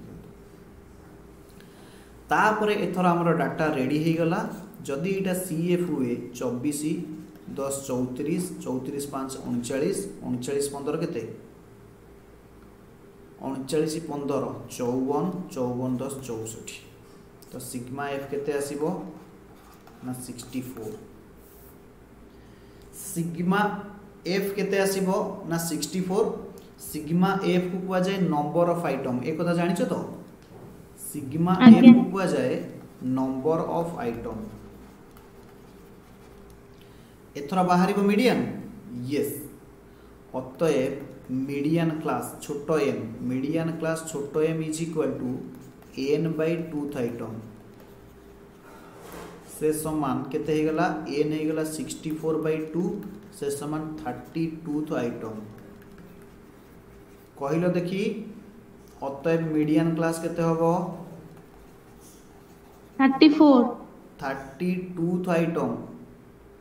तापरे एथर हमर डाटा रेडी हे गला. जदी एटा सीएफ हुए 24 10 34 34 5 39 39 15 केते 39 15 54 54 10 64 तो सिग्मा एफ केते आसीबो ना 64. सिग्मा एफ केते आसीबो ना 64. सिग्मा एफ को कुआ जाय नंबर ऑफ आइटम. एक कथा जानिछो तो सिग्मा एफ को कुआ जाय नंबर ऑफ आइटम. एथरा बाहरिबो मीडियन. यस अतएव मीडियन क्लास छोटो m मीडियन क्लास छोटो m is equal to n by 2th item से समान केते हे गला n हे गला 64 बाय 2 से समान 32th आइटम. कहिलो देखी अतएव मीडियन क्लास केते होबो 34. 32th आइटम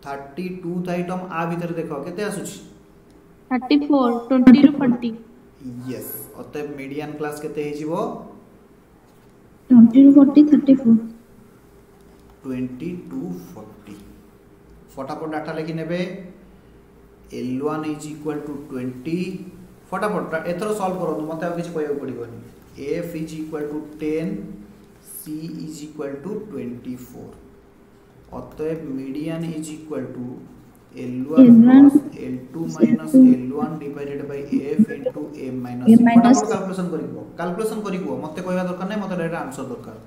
32th आइटम आ भीतर देखो केते आसुची 34 20 रु 40. यस अतएव मीडियन क्लास केते हे जीवो 20 रु 40 34. 20 to 40 फटाफट डाटा लेखि नेबे L1 इज इक्वल टू 20 फटाफट एथरो सॉल्व करो मते आ किछ कहय पड़िबोनी. f is equal to 10 c is equal to 24. अतएव median is equal to L1 plus L2 minus L1 divided by f into m minus c. फटाफट कैलकुलेशन करिवो मते कहबा दरकार नै मते डायरेक्ट आंसर दरकार.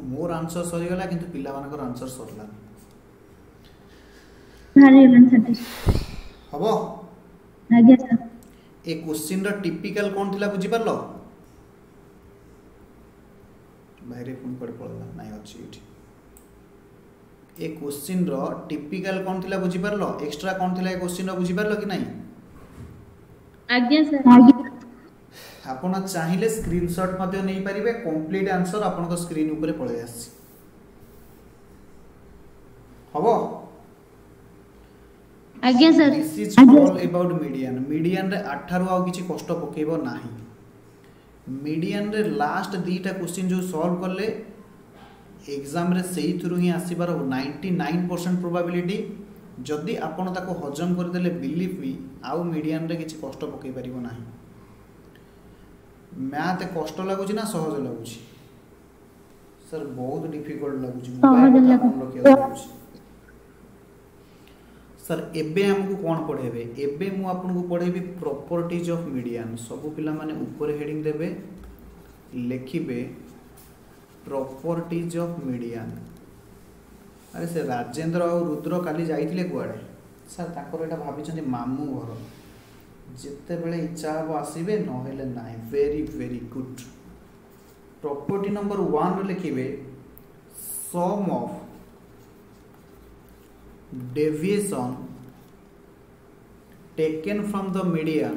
मोर आंसर सरी गला किंतु पिला मानकर आंसर सरला भारी होलन 30 हबो. आज्ञा सर. ए क्वेश्चन रो टिपिकल कोन थिला बुझी परलो बाहरे फोन पड़ पड़ला नाही अछि इठी ए क्वेश्चन रो टिपिकल कौन थिला बुझी परलो एक्स्ट्रा कौन थिला ए क्वेश्चन रो बुझी परलो कि नहीं आज्ञा सर आपण चाहिले स्क्रीनशॉट मध्ये नै परिबे कंप्लीट आंसर आपण को स्क्रीन ऊपर पळे आसी हबो आज्ञा sir this is all about median median रे 8 रु आ किछि कष्ट पकेबो नाही मीडियन रे लास्ट दीटा क्वेश्चन जो सॉल्व करले एग्जाम रे सेही थ्रू ही आसीबार 99% प्रोबेबिलिटी जदि आपण ताको हजम कर देले बिलीव मी आउ मीडियन रे किछि कष्ट पके परिबो नाही मैथ कष्ट लागुची ना सहज लागुची सर बहुत डिफिकल्ट लागुची सहज लागुची सर एबे हमको कोन पढेबे एबे मु आपन को पढेबी प्रॉपर्टीज ऑफ मीडियन सब पिला माने ऊपर हेडिंग देबे लिखिबे प्रॉपर्टीज ऑफ मीडियन अरे से राजेंद्र और रुद्र काली जाइथिले कुआडे सर ताकर एटा भाबी छथि मामू घर जिते बेले इच्छा हो आसीबे न हेले नाही very very good property number 1 रे लिखिबे सम of deviation taken from the median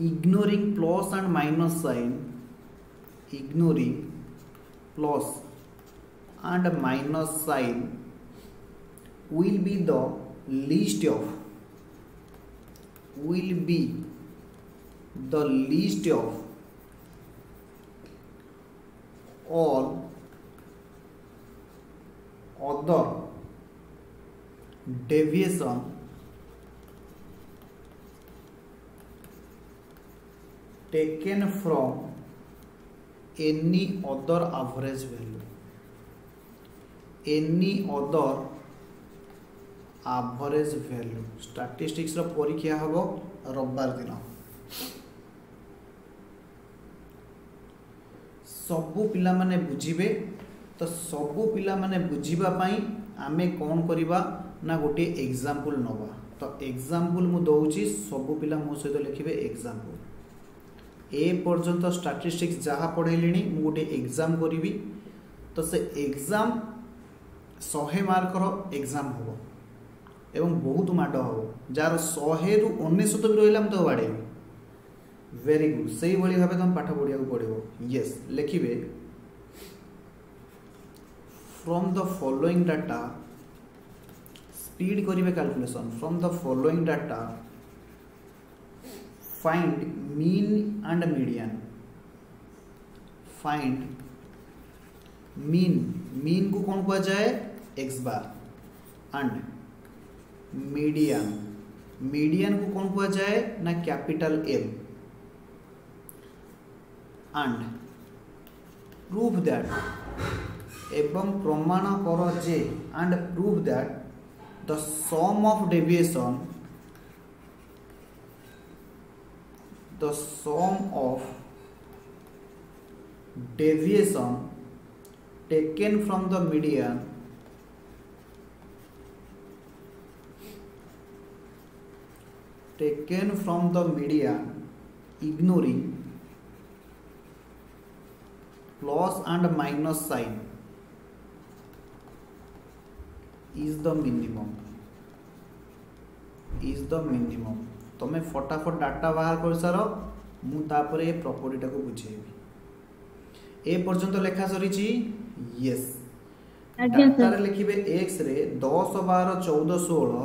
ignoring plus and minus sign ignoring plus and minus sign will be the least of all other deviation taken from any other average value statistics रो परीक्षा हबो रविवार दिन सबु पिला माने बुझिबे तो सबु पिला माने बुझिबा पई आमे कोन करिबा ना गोटे एग्जांपल नबा तो एग्जांपल मु दउची सबु पिला मो सहित लिखिबे एग्जांपल ए पर्यंत स्टैटिस्टिक्स जहा पढेलिनी मु गोटे एग्जाम करिवि तो से एग्जाम 100 मार्क रो एग्जाम होबो एवं बहुत माड होबो जार 100 रु 19 भी रहिलाम तो बाडे वेरी गुड सही भली भाबे तुम पाठ पढ़िया को पड़िबो यस लिखिबे from the following data speed करिवे calculation from the following data find mean and median find mean को कौन कहा जाए एक्स बार एंड मीडियन को कौन कहा जाए ना capital M and prove that एवं प्रमाण करो जे and prove that the sum of deviation taken from the median ignoring plus and minus sign is the minimum तमे फटाफट डाटा बाहर कर सारो मु तापरे प्रॉपर्टी टाको बुझेबी ए पर्यंत लेखा सरीची यस डाटा रे लिखिबे x रे 10 12 14 16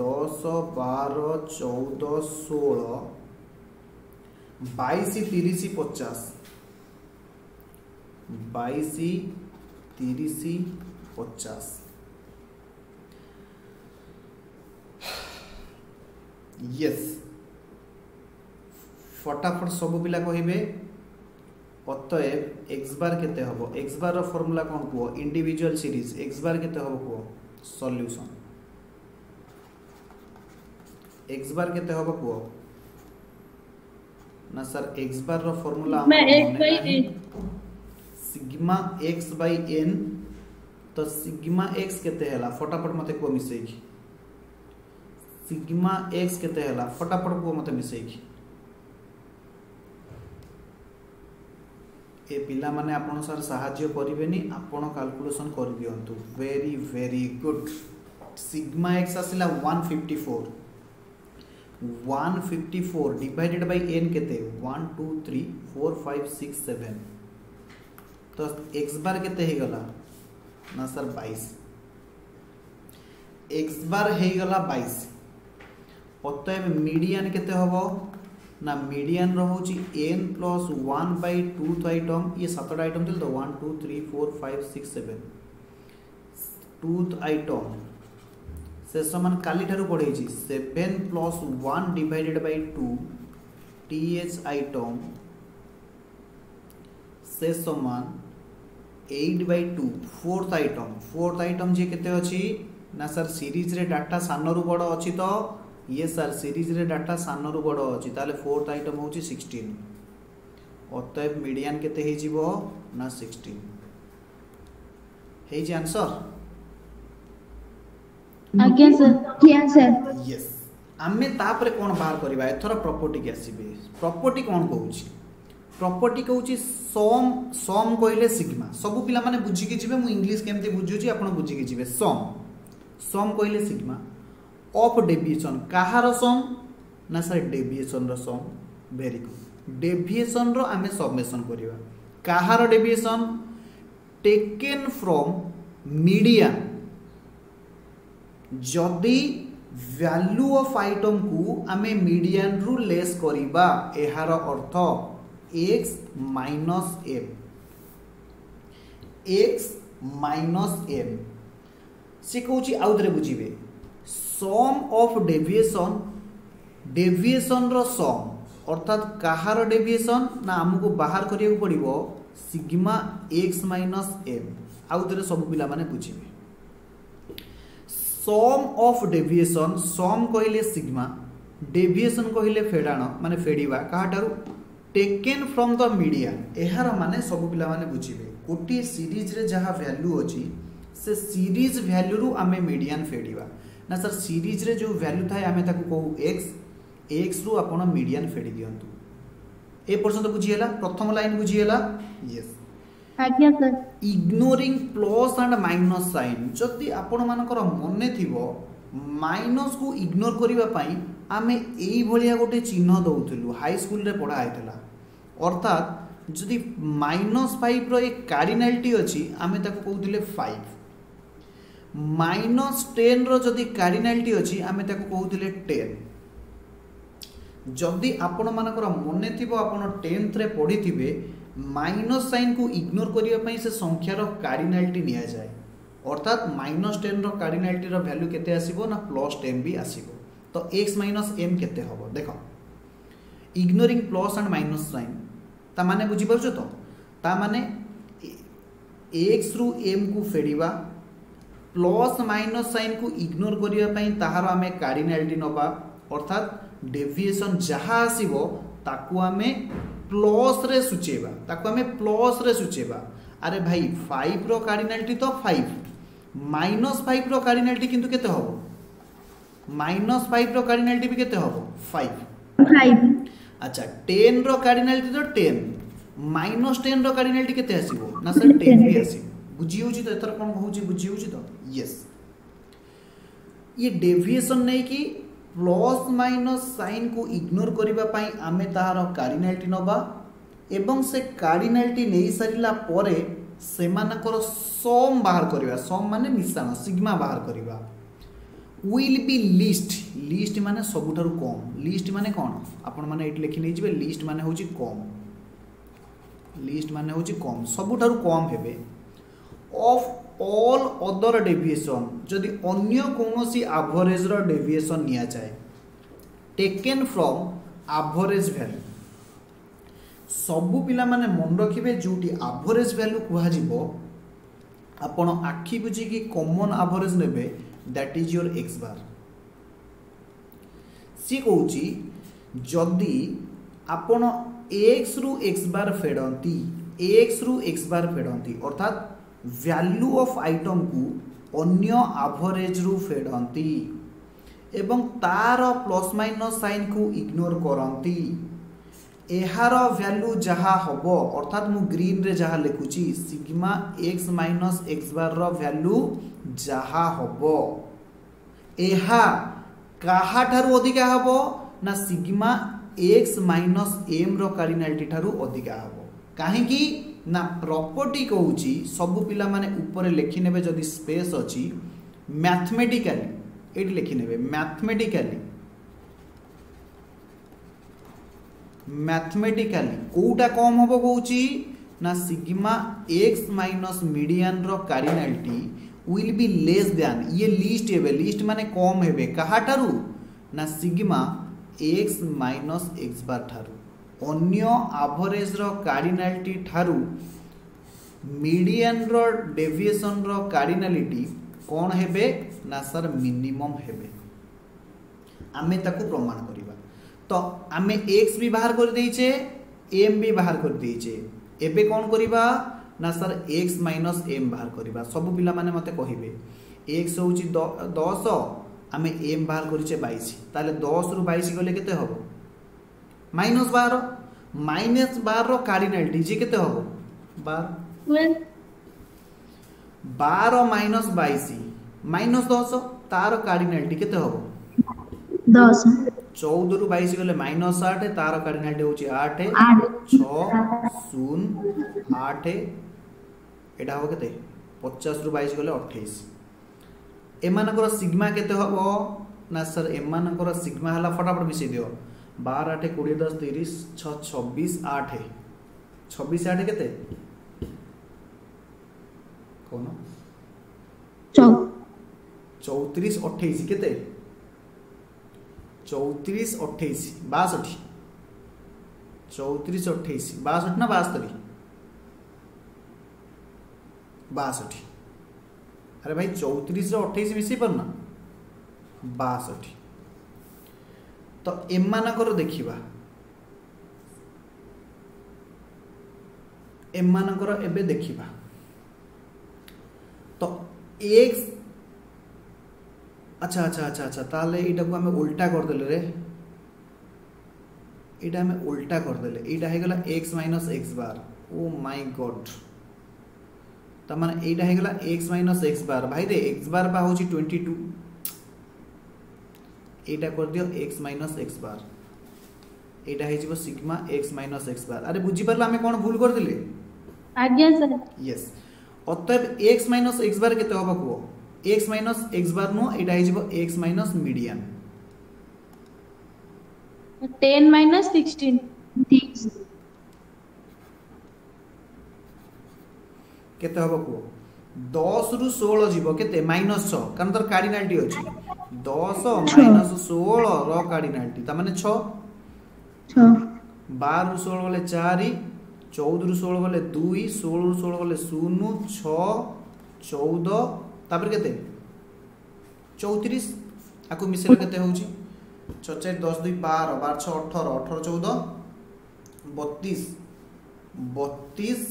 10 12 14 16 22 30 50 22 30 50 यस फटाफट सब पिला कहिबे अतएव x बार केते हबो x बार रो फार्मूला कोन को इंडिविजुअल सीरीज x बार केते हबो को सॉल्यूशन x बार केते हबो को ना सर x बार रो formula sigma x by n तो सिग्मा x केते हला फटाफट मते को मिसेकी सिग्मा x केते हला फटाफट को मते मिसेकी ए पिला माने आपण सर सहाय्य करिवेनी आपण कैलकुलेशन कर दियंतु very very good sigma X आसिला 154 डिवाइडेड बाय n केते 1 2 3 4 5 6 7 तो x बार केते हे गला ना सर 22 x बार हे गला 22 अतएव मीडियन केते हबो ना मीडियन रहउची n प्लस 1 बाय 2 आइटम ये 7 आइटम दिल तो 1 2 3 4 5 6 7 2 आइटम से समान काली ठारू पढ़े 7 plus 1 divided by 2 th item से समान 8 बाय 2 फोर्थ आइटम जे केते अछि ना सर सीरीज रे डाटा सानो रु बड़ अछि तो ये सर सीरीज रे डाटा सानो रु बड़ अछि ताले फोर्थ आइटम होछि 16 अतएव मीडियन केते हे जिवो ना 16 हे जे आंसर आज्ञा सर यस आमे तापरे कोन बाहर करबा एथरा प्रॉपर्टी के आसीबे प्रॉपर्टी कोन कहउछि प्रॉपर्टी कहउछि सम कहले सिग्मा सब पिला माने बुझी के जिवे मु इंग्लिश केमते बुझुछि आपण बुझी के जिवे सम कहले सिग्मा ऑफ डेविएशन काहार सम ना सर डेविएशन रो सम वेरी गुड डेविएशन रो आमे summation करिवा काहार deviation taken from median जदि वैल्यू ऑफ आइटम को आमे मीडियन रु लेस करिबा एहार अर्थ x माइनस m से कहूची आउदरे बुझिबे सम ऑफ डेविएशन रो सम अर्थात काहार डेविएशन ना हमको बाहर करिया पड़िबो सिग्मा x माइनस m आउदरे सब पिला माने बुझिबे सम ऑफ डेविएशन सम कहले सिग्मा डेविएशन कहले फेडाण माने फेडिबा काहाटारू टेकन फ्रॉम द मीडियन एहार माने सब पिला माने बुझिबे कोटी सीरीज रे जहा वैल्यू अछि से सीरीज वैल्यू रु आमे मीडियन फेडिबा ना सर सीरीज रे जो वैल्यू थाए आमे ताको कहू x रु आपण मीडियन फेडी दियंतु ए पर्यंत बुझियला प्रथम लाइन बुझियला यस आज्ञा sir ignoring plus and minus sign जदि आपण मानकर मने थिबो माइनस को इग्नोर करिवा पई आमे एई भलिया गोटे चिन्ह दउथलु हाई स्कूल रे पढा आइतला अर्थात जदि -5 रो एक कार्डिनलिटी अछि आमे ताको कहउथिले 5 -10 रो जदि कार्डिनलिटी अछि आमे ताको कहउथिले 10 जदि आपण मानकर मने थिबो आपण 10th रे पढिथिबे माइनस साइन को इग्नोर करिया पई से संख्या रो कार्डिनलिटी निया जाय अर्थात -10 रो कार्डिनलिटी रो वैल्यू केते आसीबो ना +10 भी आसीबो तो x - m केते होबो देखो ignoring plus and minus sign ता माने बुझी परछो तो ता माने x रु m को फेडिबा प्लस माइनस साइन को इग्नोर करिया पई ताहार हमें कार्डिनलिटी नबा अर्थात डेविएशन जहा आसीबो ताकू हमें प्लस रे सूचेबा अरे भाई 5 रो कार्डिनलिटी तो 5 -5 रो कार्डिनलिटी किंतु केते होबो -5 रो कार्डिनलिटी भी केते होबो 5 अच्छा 10 रो कार्डिनलिटी तो 10 -10 रो कार्डिनलिटी केते आसीबो ना सर 10 भी आसीबो बुझी होची तो एतर कोन कहूची बुझी होची तो यस ये डेविएशन नहीं कि प्लस माइनस साइन को इग्नोर करिबा पई आमे ताहार कार्डिनलिटी नबा एवं से कार्डिनलिटी नै सरिला परे सेमानकर सम बाहर करिबा सम माने मिश्रण सिग्मा बाहर करिबा विल बी लिस्ट माने सबुठारु कम लिस्ट माने कोन आपण माने एट लिखि नै जिवे लिस्ट माने होची कम सबुठारु कम हेबे ऑफ ऑल अदर डेविएशन जदि अन्य कोनोसी एवरेज रो डेविएशन निया जाय टेकन फ्रॉम एवरेज वैल्यू सबु पिला माने मन रखिबे जोटी एवरेज वैल्यू कुहा जिवो आपण आखि बुझी कि कॉमन एवरेज नेबे दैट इज योर x बार सी कहूची जदि आपण x रु x बार फेडंती अर्थात वैल्यू ऑफ आइटम को अन्य एवरेज रु फेडंती एवं तार प्लस माइनस साइन को इग्नोर करंती एहार वैल्यू जहा हबो अर्थात मु ग्रीन रे जहा लिखुची sigma x minus x bar रो वैल्यू जहा हबो एहा काहा ठारू अधिका हबो ना सिग्मा x माइनस m रो कार्डिनालिटी ठारू अधिका हबो काहे की ना प्रॉपर्टी कहूची सब पिला माने ऊपर लिखि नेबे जदी स्पेस अछि मैथमेटिकली एडी लिखि नेबे मैथमेटिकली कोटा कम हबो कहूची ना सिग्मा x माइनस मीडियन रो cardinality will be less than ये लिस्ट हेबे लिस्ट माने कम हेबे कहा ठारू ना sigma x minus x bar ठारू अन्य एवरेज रो कार्डिनालिटी ठारू मीडियन रो डेविएशन रो कार्डिनालिटी कोन हेबे ना सर मिनिमम हेबे आमे ताकू प्रमाण करिबा तो आमे x भी बाहर कर देइछे m भी बाहर कर देइछे एबे कोन करिबा ना सर x माइनस m बाहर करिबा सब पिला माने मते कहिबे x होउची 10 आमे m बाहर करिछे 22 ताले 10 रु 22 गले केते हबो माइनस 12 रो कार्डिनालिटी जे केते हबो 12 माइनस 22 माइनस 10 तार कार्डिनालिटी केते हबो 10 14 रु 22 गले माइनस 8 तार कार्डिनालिटी होची 8 6 0 8 एटा हो केते 50 रु 22 गले 28 एमानकर सिग्मा केते हबो ना सर एमानकर सिग्मा हला फटाफट मिसै दियो 12 8 20 10 30 6 26 8 26 8 केते कोन 34 28 केते 34 28 62 34 28 62 ना 62 62 अरे भाई 34 रे 28 मिसै परना 62 तो एमानकर देखिबा एमानकर एबे देखिबा तो x अच्छा अच्छा अच्छा अच्छा ताले एटा को हमें उल्टा कर देले रे एटा हमें उल्टा कर देले एटा हे गेला x minus x bar oh my God त माने एटा हे गेला x माइनस x बार भाई रे x बार बा होची 22 एटा कर दियो x माइनस x बार एटा हे जीवो सिग्मा x माइनस x बार अरे बुझी परला हमें कोन भूल कर दिले आज्ञा सर यस अतएव x माइनस x बार केते होबो को x माइनस x बार नो एटा हे जीवो x माइनस मीडियन 10 माइनस 16 केते होबो को 10 रु 16 जीवो केते माइनस 6 कारण तर कार्डिनालिटी अछि 10 माइनस 16 रो कार्डिनालिटी त माने 6 12 रु 16 गले 4 14 रु 16 गले 2 16 रु 16 गले 0 6 14 तापर केते 34 आकु मिसेल केते होउची 6 4 10 2 12 12 6 18 18 14 32 32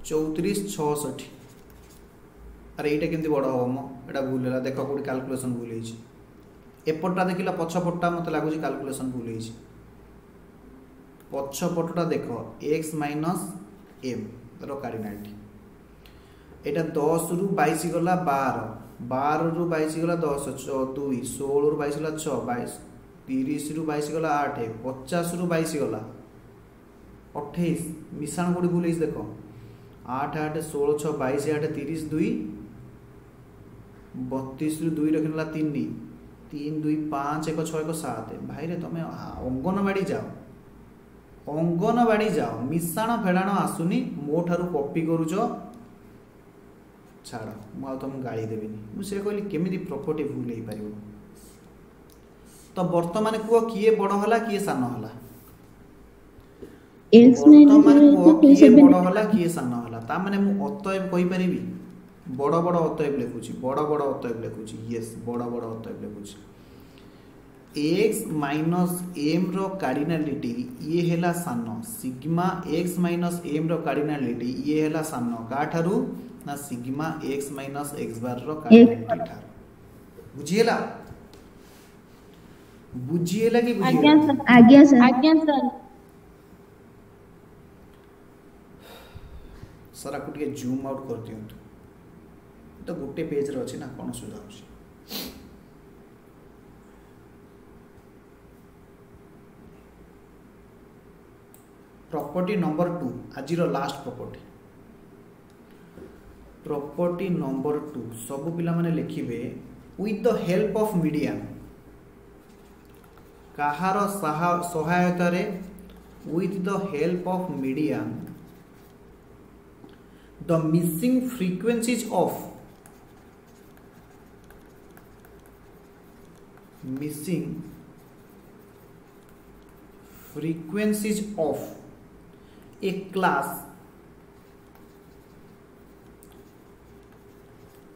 34 66 अरे एटा केमती बड़ हो म एटा भूल होला देखो कोडी कैलकुलेशन भूल हेछि एपटटा देखिला पछपटटा मते लागुची कैलकुलेशन भूल हेछि पछपटटा देखो x माइनस m रो कार्डिनालिटी एटा 10 रु 22 गला 12 12 रु 22 गला 10 2 16 रु 22 गला 6 22 30 रु 22 गला 8 50 रु 22 गला 28 मिश्रण कोडी भूल हेछि देखो 8 8 16 6 22 8 30 2 32 रु 2 रखनला 3 3 2 5 1 6 1 7 भाई रे तमे अंगनवाड़ी जाओ मिश्रण फेडाण आसुनी मो ठारू कॉपी करूचो छाड़ मु तुम गाड़ी देबेनी मु से कहली केमिति प्रॉपर्टी भूल हे पारिबो तो वर्तमान को किए बड़ होला किए सान होला वर्तमान को किए बड़ होला किए सान होला ता माने मु अतएव कहि परिबी बड़ बड़ अतएव लिखुची बड़ बड़ अतएव लिखुची यस बड़ बड़ अतएव लिखुची x माइनस m रो कार्डिनालिटी ये हेला सानो सिग्मा x माइनस m रो कार्डिनालिटी ये हेला सानो का ठारू ना sigma x minus x bar रो कार्डिनालिटी ठारू बुझिएला बुझिएला कि आज्ञा बुझिएला सर आज्ञा सर आज्ञा सर सर आपको टिके जूम आउट कर दियंतु तो गोटे पेज रे अछि ना कोन सुविधा होछि प्रॉपर्टी नंबर 2 आज रो लास्ट प्रॉपर्टी नंबर 2 सब पिला माने लिखिबे with the help of median कहार सहायता रे with the help of median the missing frequencies of a class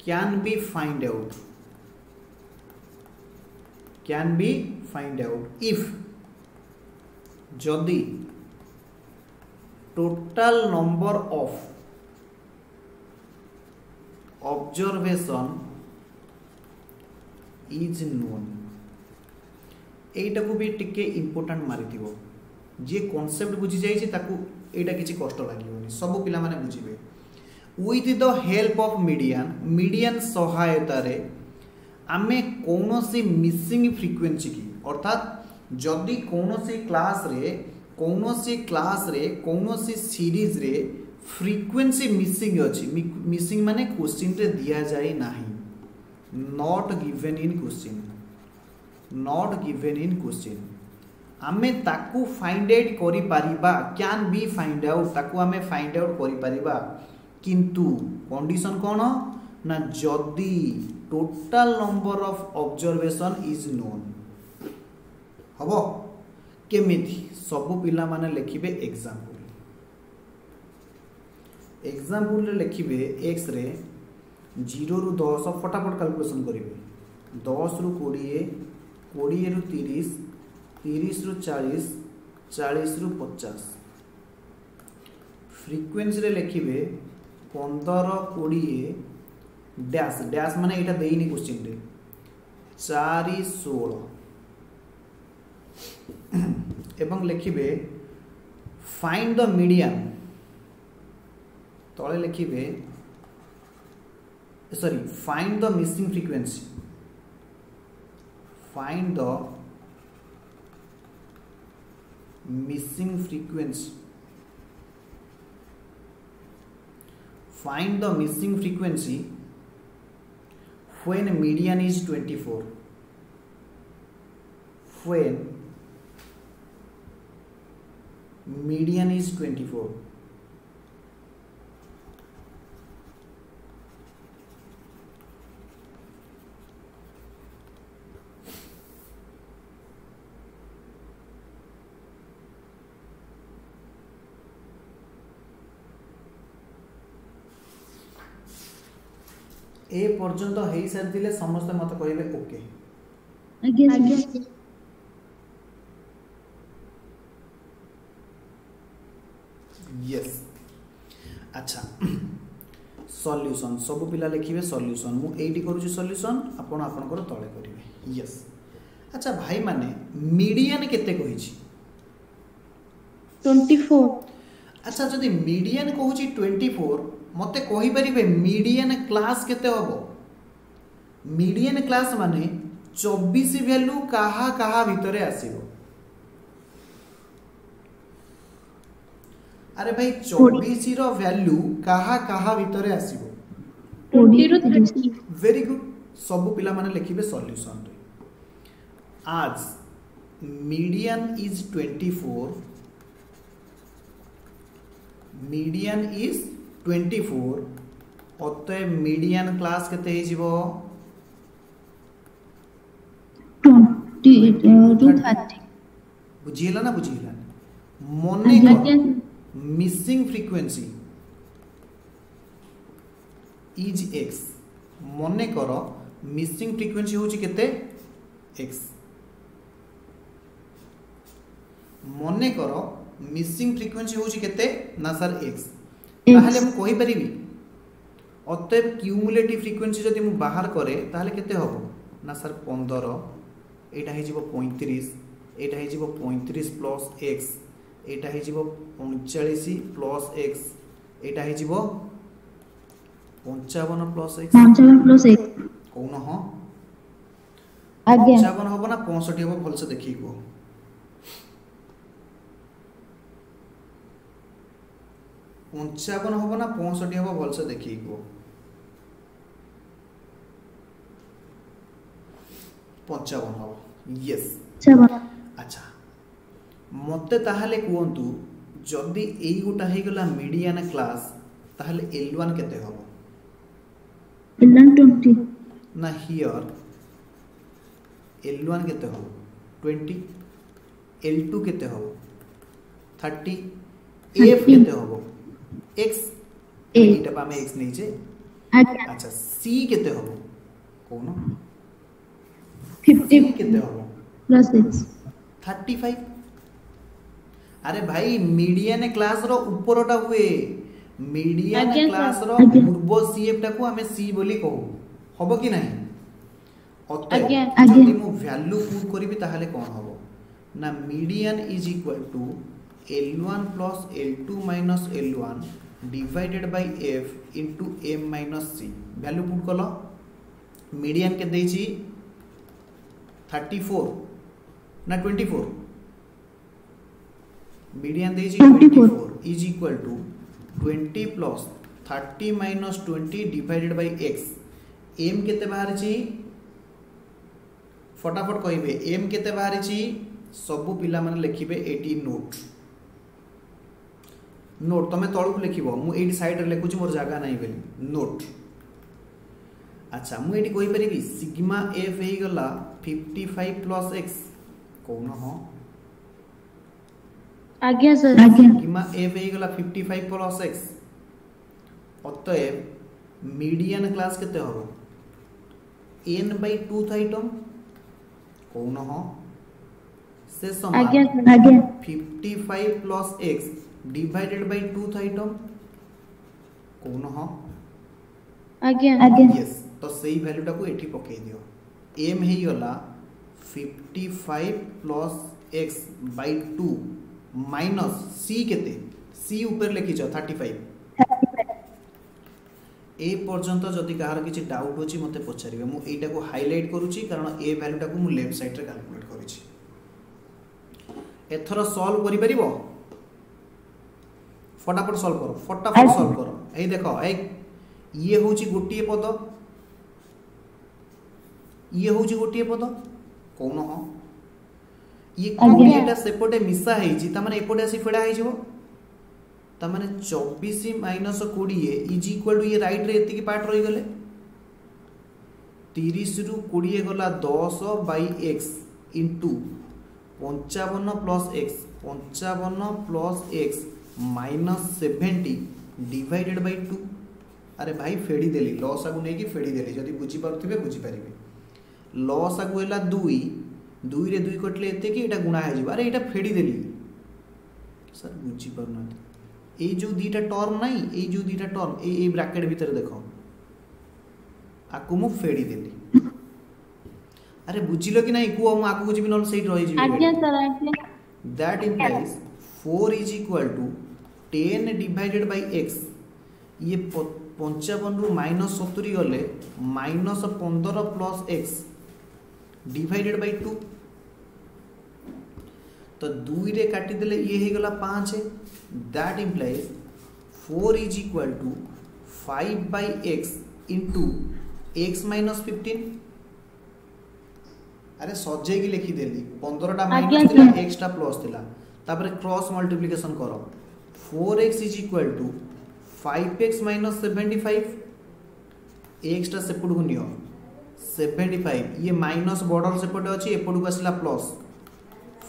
can be find out if jodi total number of observation is known एटा को भी टिके इंपोर्टेंट मारि दिबो जे कांसेप्ट बुझी जाई छी ताकू एटा किछि कष्ट लागियोनी सब पिला माने बुझिबे with the help of median सहायता रे आमे कोनोसी मिसिंग फ्रीक्वेंसी की अर्थात जदी कोनोसी क्लास रे कोनोसी सीरीज रे फ्रीक्वेंसी मिसिंग अछि मिसिंग माने क्वेश्चन रे दिया जाय नाही नॉट गिवन इन क्वेश्चन आमे ताकू फाइंड आउट करि परिबा कैन बी फाइंड आउट ताकू आमे फाइंड आउट करि परिबा किंतु कंडीशन कोन ना जदी total number of observation is known हबो केमिति सब पिला माने लिखिबे एग्जांपल रे लिखिबे x रे 0 रु 10 फटाफट कैलकुलेशन करिवे 10 रु 20 20 रु 30 30 रु 40 40 रु 50 फ्रीक्वेंसी रे लिखिबे 15 20 डैश डैश माने एटा देइनी क्वेश्चन रे 4 16 एवं लिखिबे फाइंड द मीडियन तले लिखिबे sorry find the missing frequency find the missing frequency when median is 24 when median is 24 ए पर्यंत हेई सारथिले समस्त मत कहबे ओके आज्ञा यस अच्छा सॉल्यूशन सब पिला लिखिबे सॉल्यूशन मु एडी करूची सॉल्यूशन आपण आपनकर तळे करिवे यस अच्छा भाई माने मीडियन केते कहिची 24 अच्छा जदि मीडियन कहूची 24 मते कहि परिबे मीडियन क्लास केते होबो मीडियन क्लास माने 24 वैल्यू काहा काहा भितरे आसीबो अरे भाई 24 रो वैल्यू काहा काहा भितरे आसीबो 20 रो 30 वेरी गुड सब पिला माने लिखिबे सॉल्यूशन रे आज मीडियन इज 24 मीडियन इज 24 अतः मीडियन क्लास केते हे जिवो 20 to 30 बुझिला ना बुझिला मने कर मिसिंग फ्रीक्वेंसी इज x मने कर मिसिंग फ्रीक्वेंसी होची केते x मने कर मिसिंग फ्रीक्वेंसी होची केते ना सर x ताहले हम कहि परिबी अतः क्यूमुलेटिव फ्रीक्वेंसी जदि हम बाहर करे ताहले केते होबो ना सर 15 एटा हे जीवो 35 एटा हे जीवो 35 प्लस x एटा हे जीवो 39 प्लस x एटा हे जीवो 55 प्लस x 55 प्लस 1 कौन हो आज्ञा 55 हबो ना 65 हबो भल से देखि को 55 हबो ना 65 हबो भल से देखि को 55 हबो यस 7 अच्छा मते ताहले कुहंतु जदि एई गोटा हे गला मीडियन क्लास ताहले L1 केते हबो 20 ना हियर L1 केते हबो 20 L2 केते हबो 30 F केते हबो x एटा पा में x नहीं जे आज्ञा अच्छा C केते हबो कोन 50 केते हबो प्लस 6 35 अरे भाई मीडियन क्लास रो ऊपरटा हुए मीडियन आज्ञा क्लास रो आज्ञा। पूर्व सीएफ टाको हमें सी बोली कहू हबो कि नहीं अतः आज्ञा जदि आज्ञा मु वैल्यू पुट करिवि ताहले कोन हबो ना median is equal to L1 plus L2 minus L1 divided by F into M minus C value put कलो मीडियन के देछि 34 ना 24 मीडियन देछि 24 is equal to 20 plus 30 minus 20 divided by x m केते बाहर छी फटाफट कहिबे m केते बाहर छी सब पिला माने लिखिबे 80 नोट नोट तमे तळकु लिखिबो मु एडी साइड रे लिखुची मोर जागा नाही बेली नोट अच्छा मु एडी कहि परिबी सिग्मा f हे गला 55 plus x कोन हो आज्ञा सर आज्ञा सिग्मा f हे गला 55 plus x अतएव मीडियन क्लास केते हो n by 2 आइटम कोन हो से आज्ञा समान सर आज्ञा 55 plus x divided by 2 item कोन हो आज्ञा आज्ञा यस तो सही वैल्यू टाको एठी पकई दियो m हे गला 55 plus x by 2 minus c केते c ऊपर लिखि छ 35 ए पर्यंत जदि कहार किछि डाउट होछि मते पछारिबे मु एटा को हाइलाइट करूछि कारण ए वैल्यू टाको मु लेफ्ट साइड रे कैलकुलेट करिछि एथरो सॉल्व करि परिबो फटाफट सॉल्व करो फटाफट सॉल्व करो ए देखो ए ये होछि गोटिए पद ये होछि गोटिए पद कोन हो ये कोडिएटा सेपटे मिसा हेछि त माने एपटे आसी फेडा हेजिवो त माने 24 माइनस 20 इज इक्वल टू ये राइट रे एति की पार्ट रहि गले 30 रु 20 गला 10 by x into 55 plus x 55 plus x minus 70 divided by 2 अरे भाई फेडी देली लॉस आगु नै कि फेडी देली जदी बुझी परथिबे बुझी परिबे लॉस आगु हैला 2 2 रे 2 कटले एते कि एटा गुणा हे जिवो अरे एटा फेडी देली सर बुझी परना ए जो दीटा टर्म नहीं ए जो दीटा टर्म ए ब्रैकेट भीतर देखो आकु मु फेडी देली अरे बुझिलो कि नहीं को हम आकु बुझी बिनल सेट रहि जिवो आज्ञा सर आज्ञा that implies 4 is equal to 10 divided by x ये 55 रु माइनस 70 गले minus 15 plus x divided by 2 तो 2 रे काटी देले ये हे गला 5 है that implies 4 is equal to 5 by x into x minus 15 अरे सजे की लिखी देली 15 टा माइनस थिला x टा प्लस थिला तापर क्रॉस मल्टीप्लिकेशन करो 4x is equal to 5x minus 75 x टा सेपड को नियो 75 ये माइनस बॉर्डर सेपटे अछि एपड को असला प्लस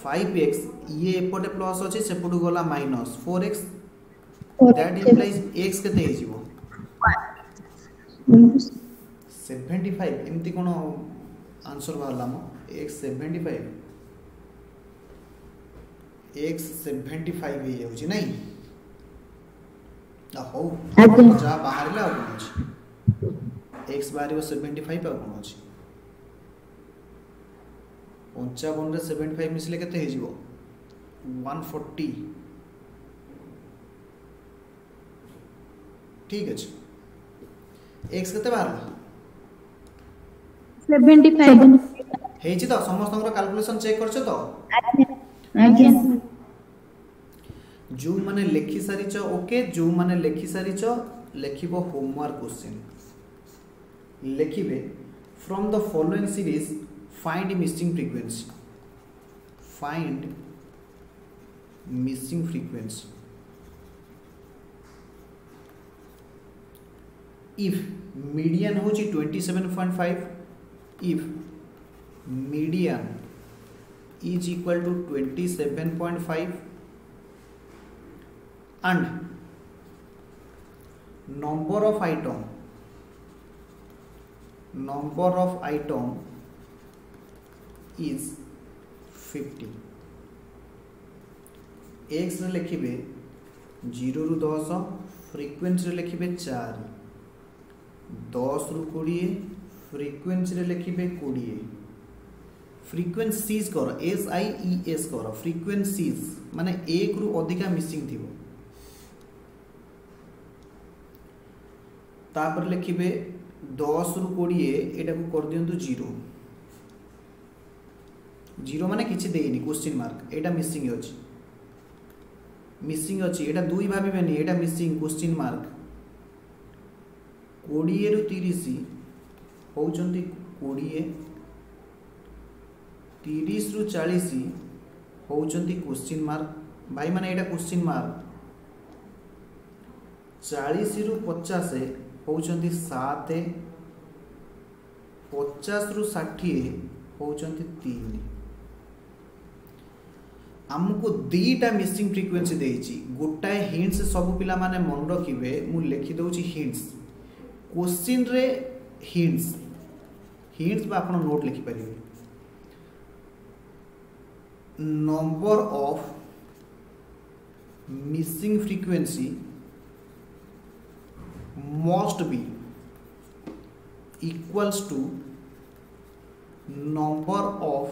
5x ये एपटे प्लस अछि सेपड गला minus 4x that implies x केते हे जिवो 75 एमती कोन आंसर बाहरला म x 75 हे होछि नै आ हो जा बाहरला आ कोन अछि x बाहर 75 आ कोन अछि 55 रे 75 मिसले केते हे जिवो 140 ठीक अछि x केते बाहरला 75 हेछि तो समस्त कैलकुलेशन चेक करछो तो आज्ञा जो माने लेखि सारिच ओके जो माने लेखि सारिच लेखिबो होमवर्क क्वेश्चन लेखिबे from the following series find missing frequency if median होची 27.5 if median is equal to 27.5 and number of item is 50 x रे लिखिबे 0 रु 10 फ्रीक्वेंसी रे लिखिबे 4 10 रु 20 फ्रीक्वेंसी रे लिखिबे 20 फ्रीक्वेंसीज कर SIES कर फ्रीक्वेंसीज माने एक रु अधिका मिसिंग थिबो तापर लिखिबे 10 रु 20 एटा को कर दियंतु 0 माने किछि देइनी क्वेश्चन मार्क एटा मिसिंग अछि एटा दुई भाबिबेनी एटा मिसिंग क्वेश्चन मार्क 20 रु 30 होउचंती 20 30 रु 40 होउचंती क्वेश्चन मार्क भाई माने एटा क्वेश्चन मार्क 40 रु 50 होउचंती 7 50 रु 60 होउचंती 3 हमको दीटा मिसिंग फ्रीक्वेंसी देइची गोटाए हिंट्स सब पिला माने मन रखिबे मु लिखि दउची हिंट्स क्वेश्चन रे हिंट्स बा आपण नोट लिखि परिबे number of missing frequency must be equals to number of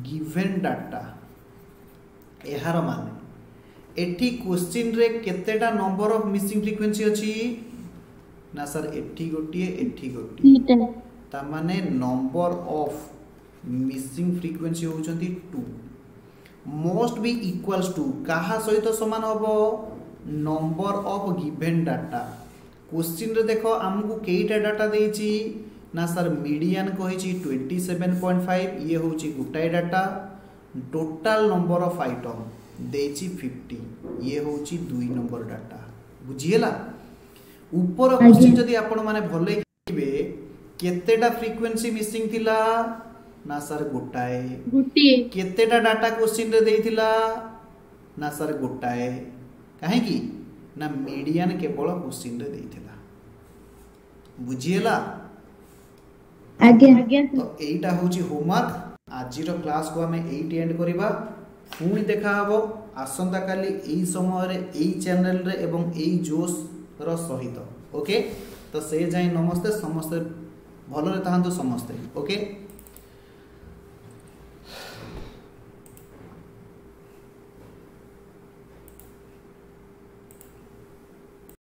given data एहार माने एठी क्वेश्चन रे केतेटा नंबर ऑफ मिसिंग फ्रीक्वेंसी अछि ना सर एठी गोटिए ता माने नंबर ऑफ मिसिंग फ्रीक्वेंसी होचंती 2 मस्ट बी इक्वल्स टू काहा सहित समान हबो number of given data question रे देखो हमको केईटा डाटा देइची ना सर मीडियन कहिची 27.5 ये होची गुटाई data total number of item देइची 50 ये होची 2 नंबर डाटा बुझियला ऊपर क्वेश्चन जदी आपण माने भले लिखिबे केतेटा फ्रीक्वेंसी मिसिंग थिला ना सर गोटाए केतेटा डाटा क्वेश्चन रे देइथिला ना सर गोटाए काहे की ना मीडियन केवल क्वेश्चन रे देइथिला बुझियला आज्ञा तो एटा होची होमवर्क आजिर क्लास को हमें एटी एंड करिबा पुणी देखा हबो आसंता काली एई समय रे एई चैनल रे एवं एई जोश रो सहित ओके तो से जाई नमस्ते समस्त भलो रे ताहंतु समस्ते ओके।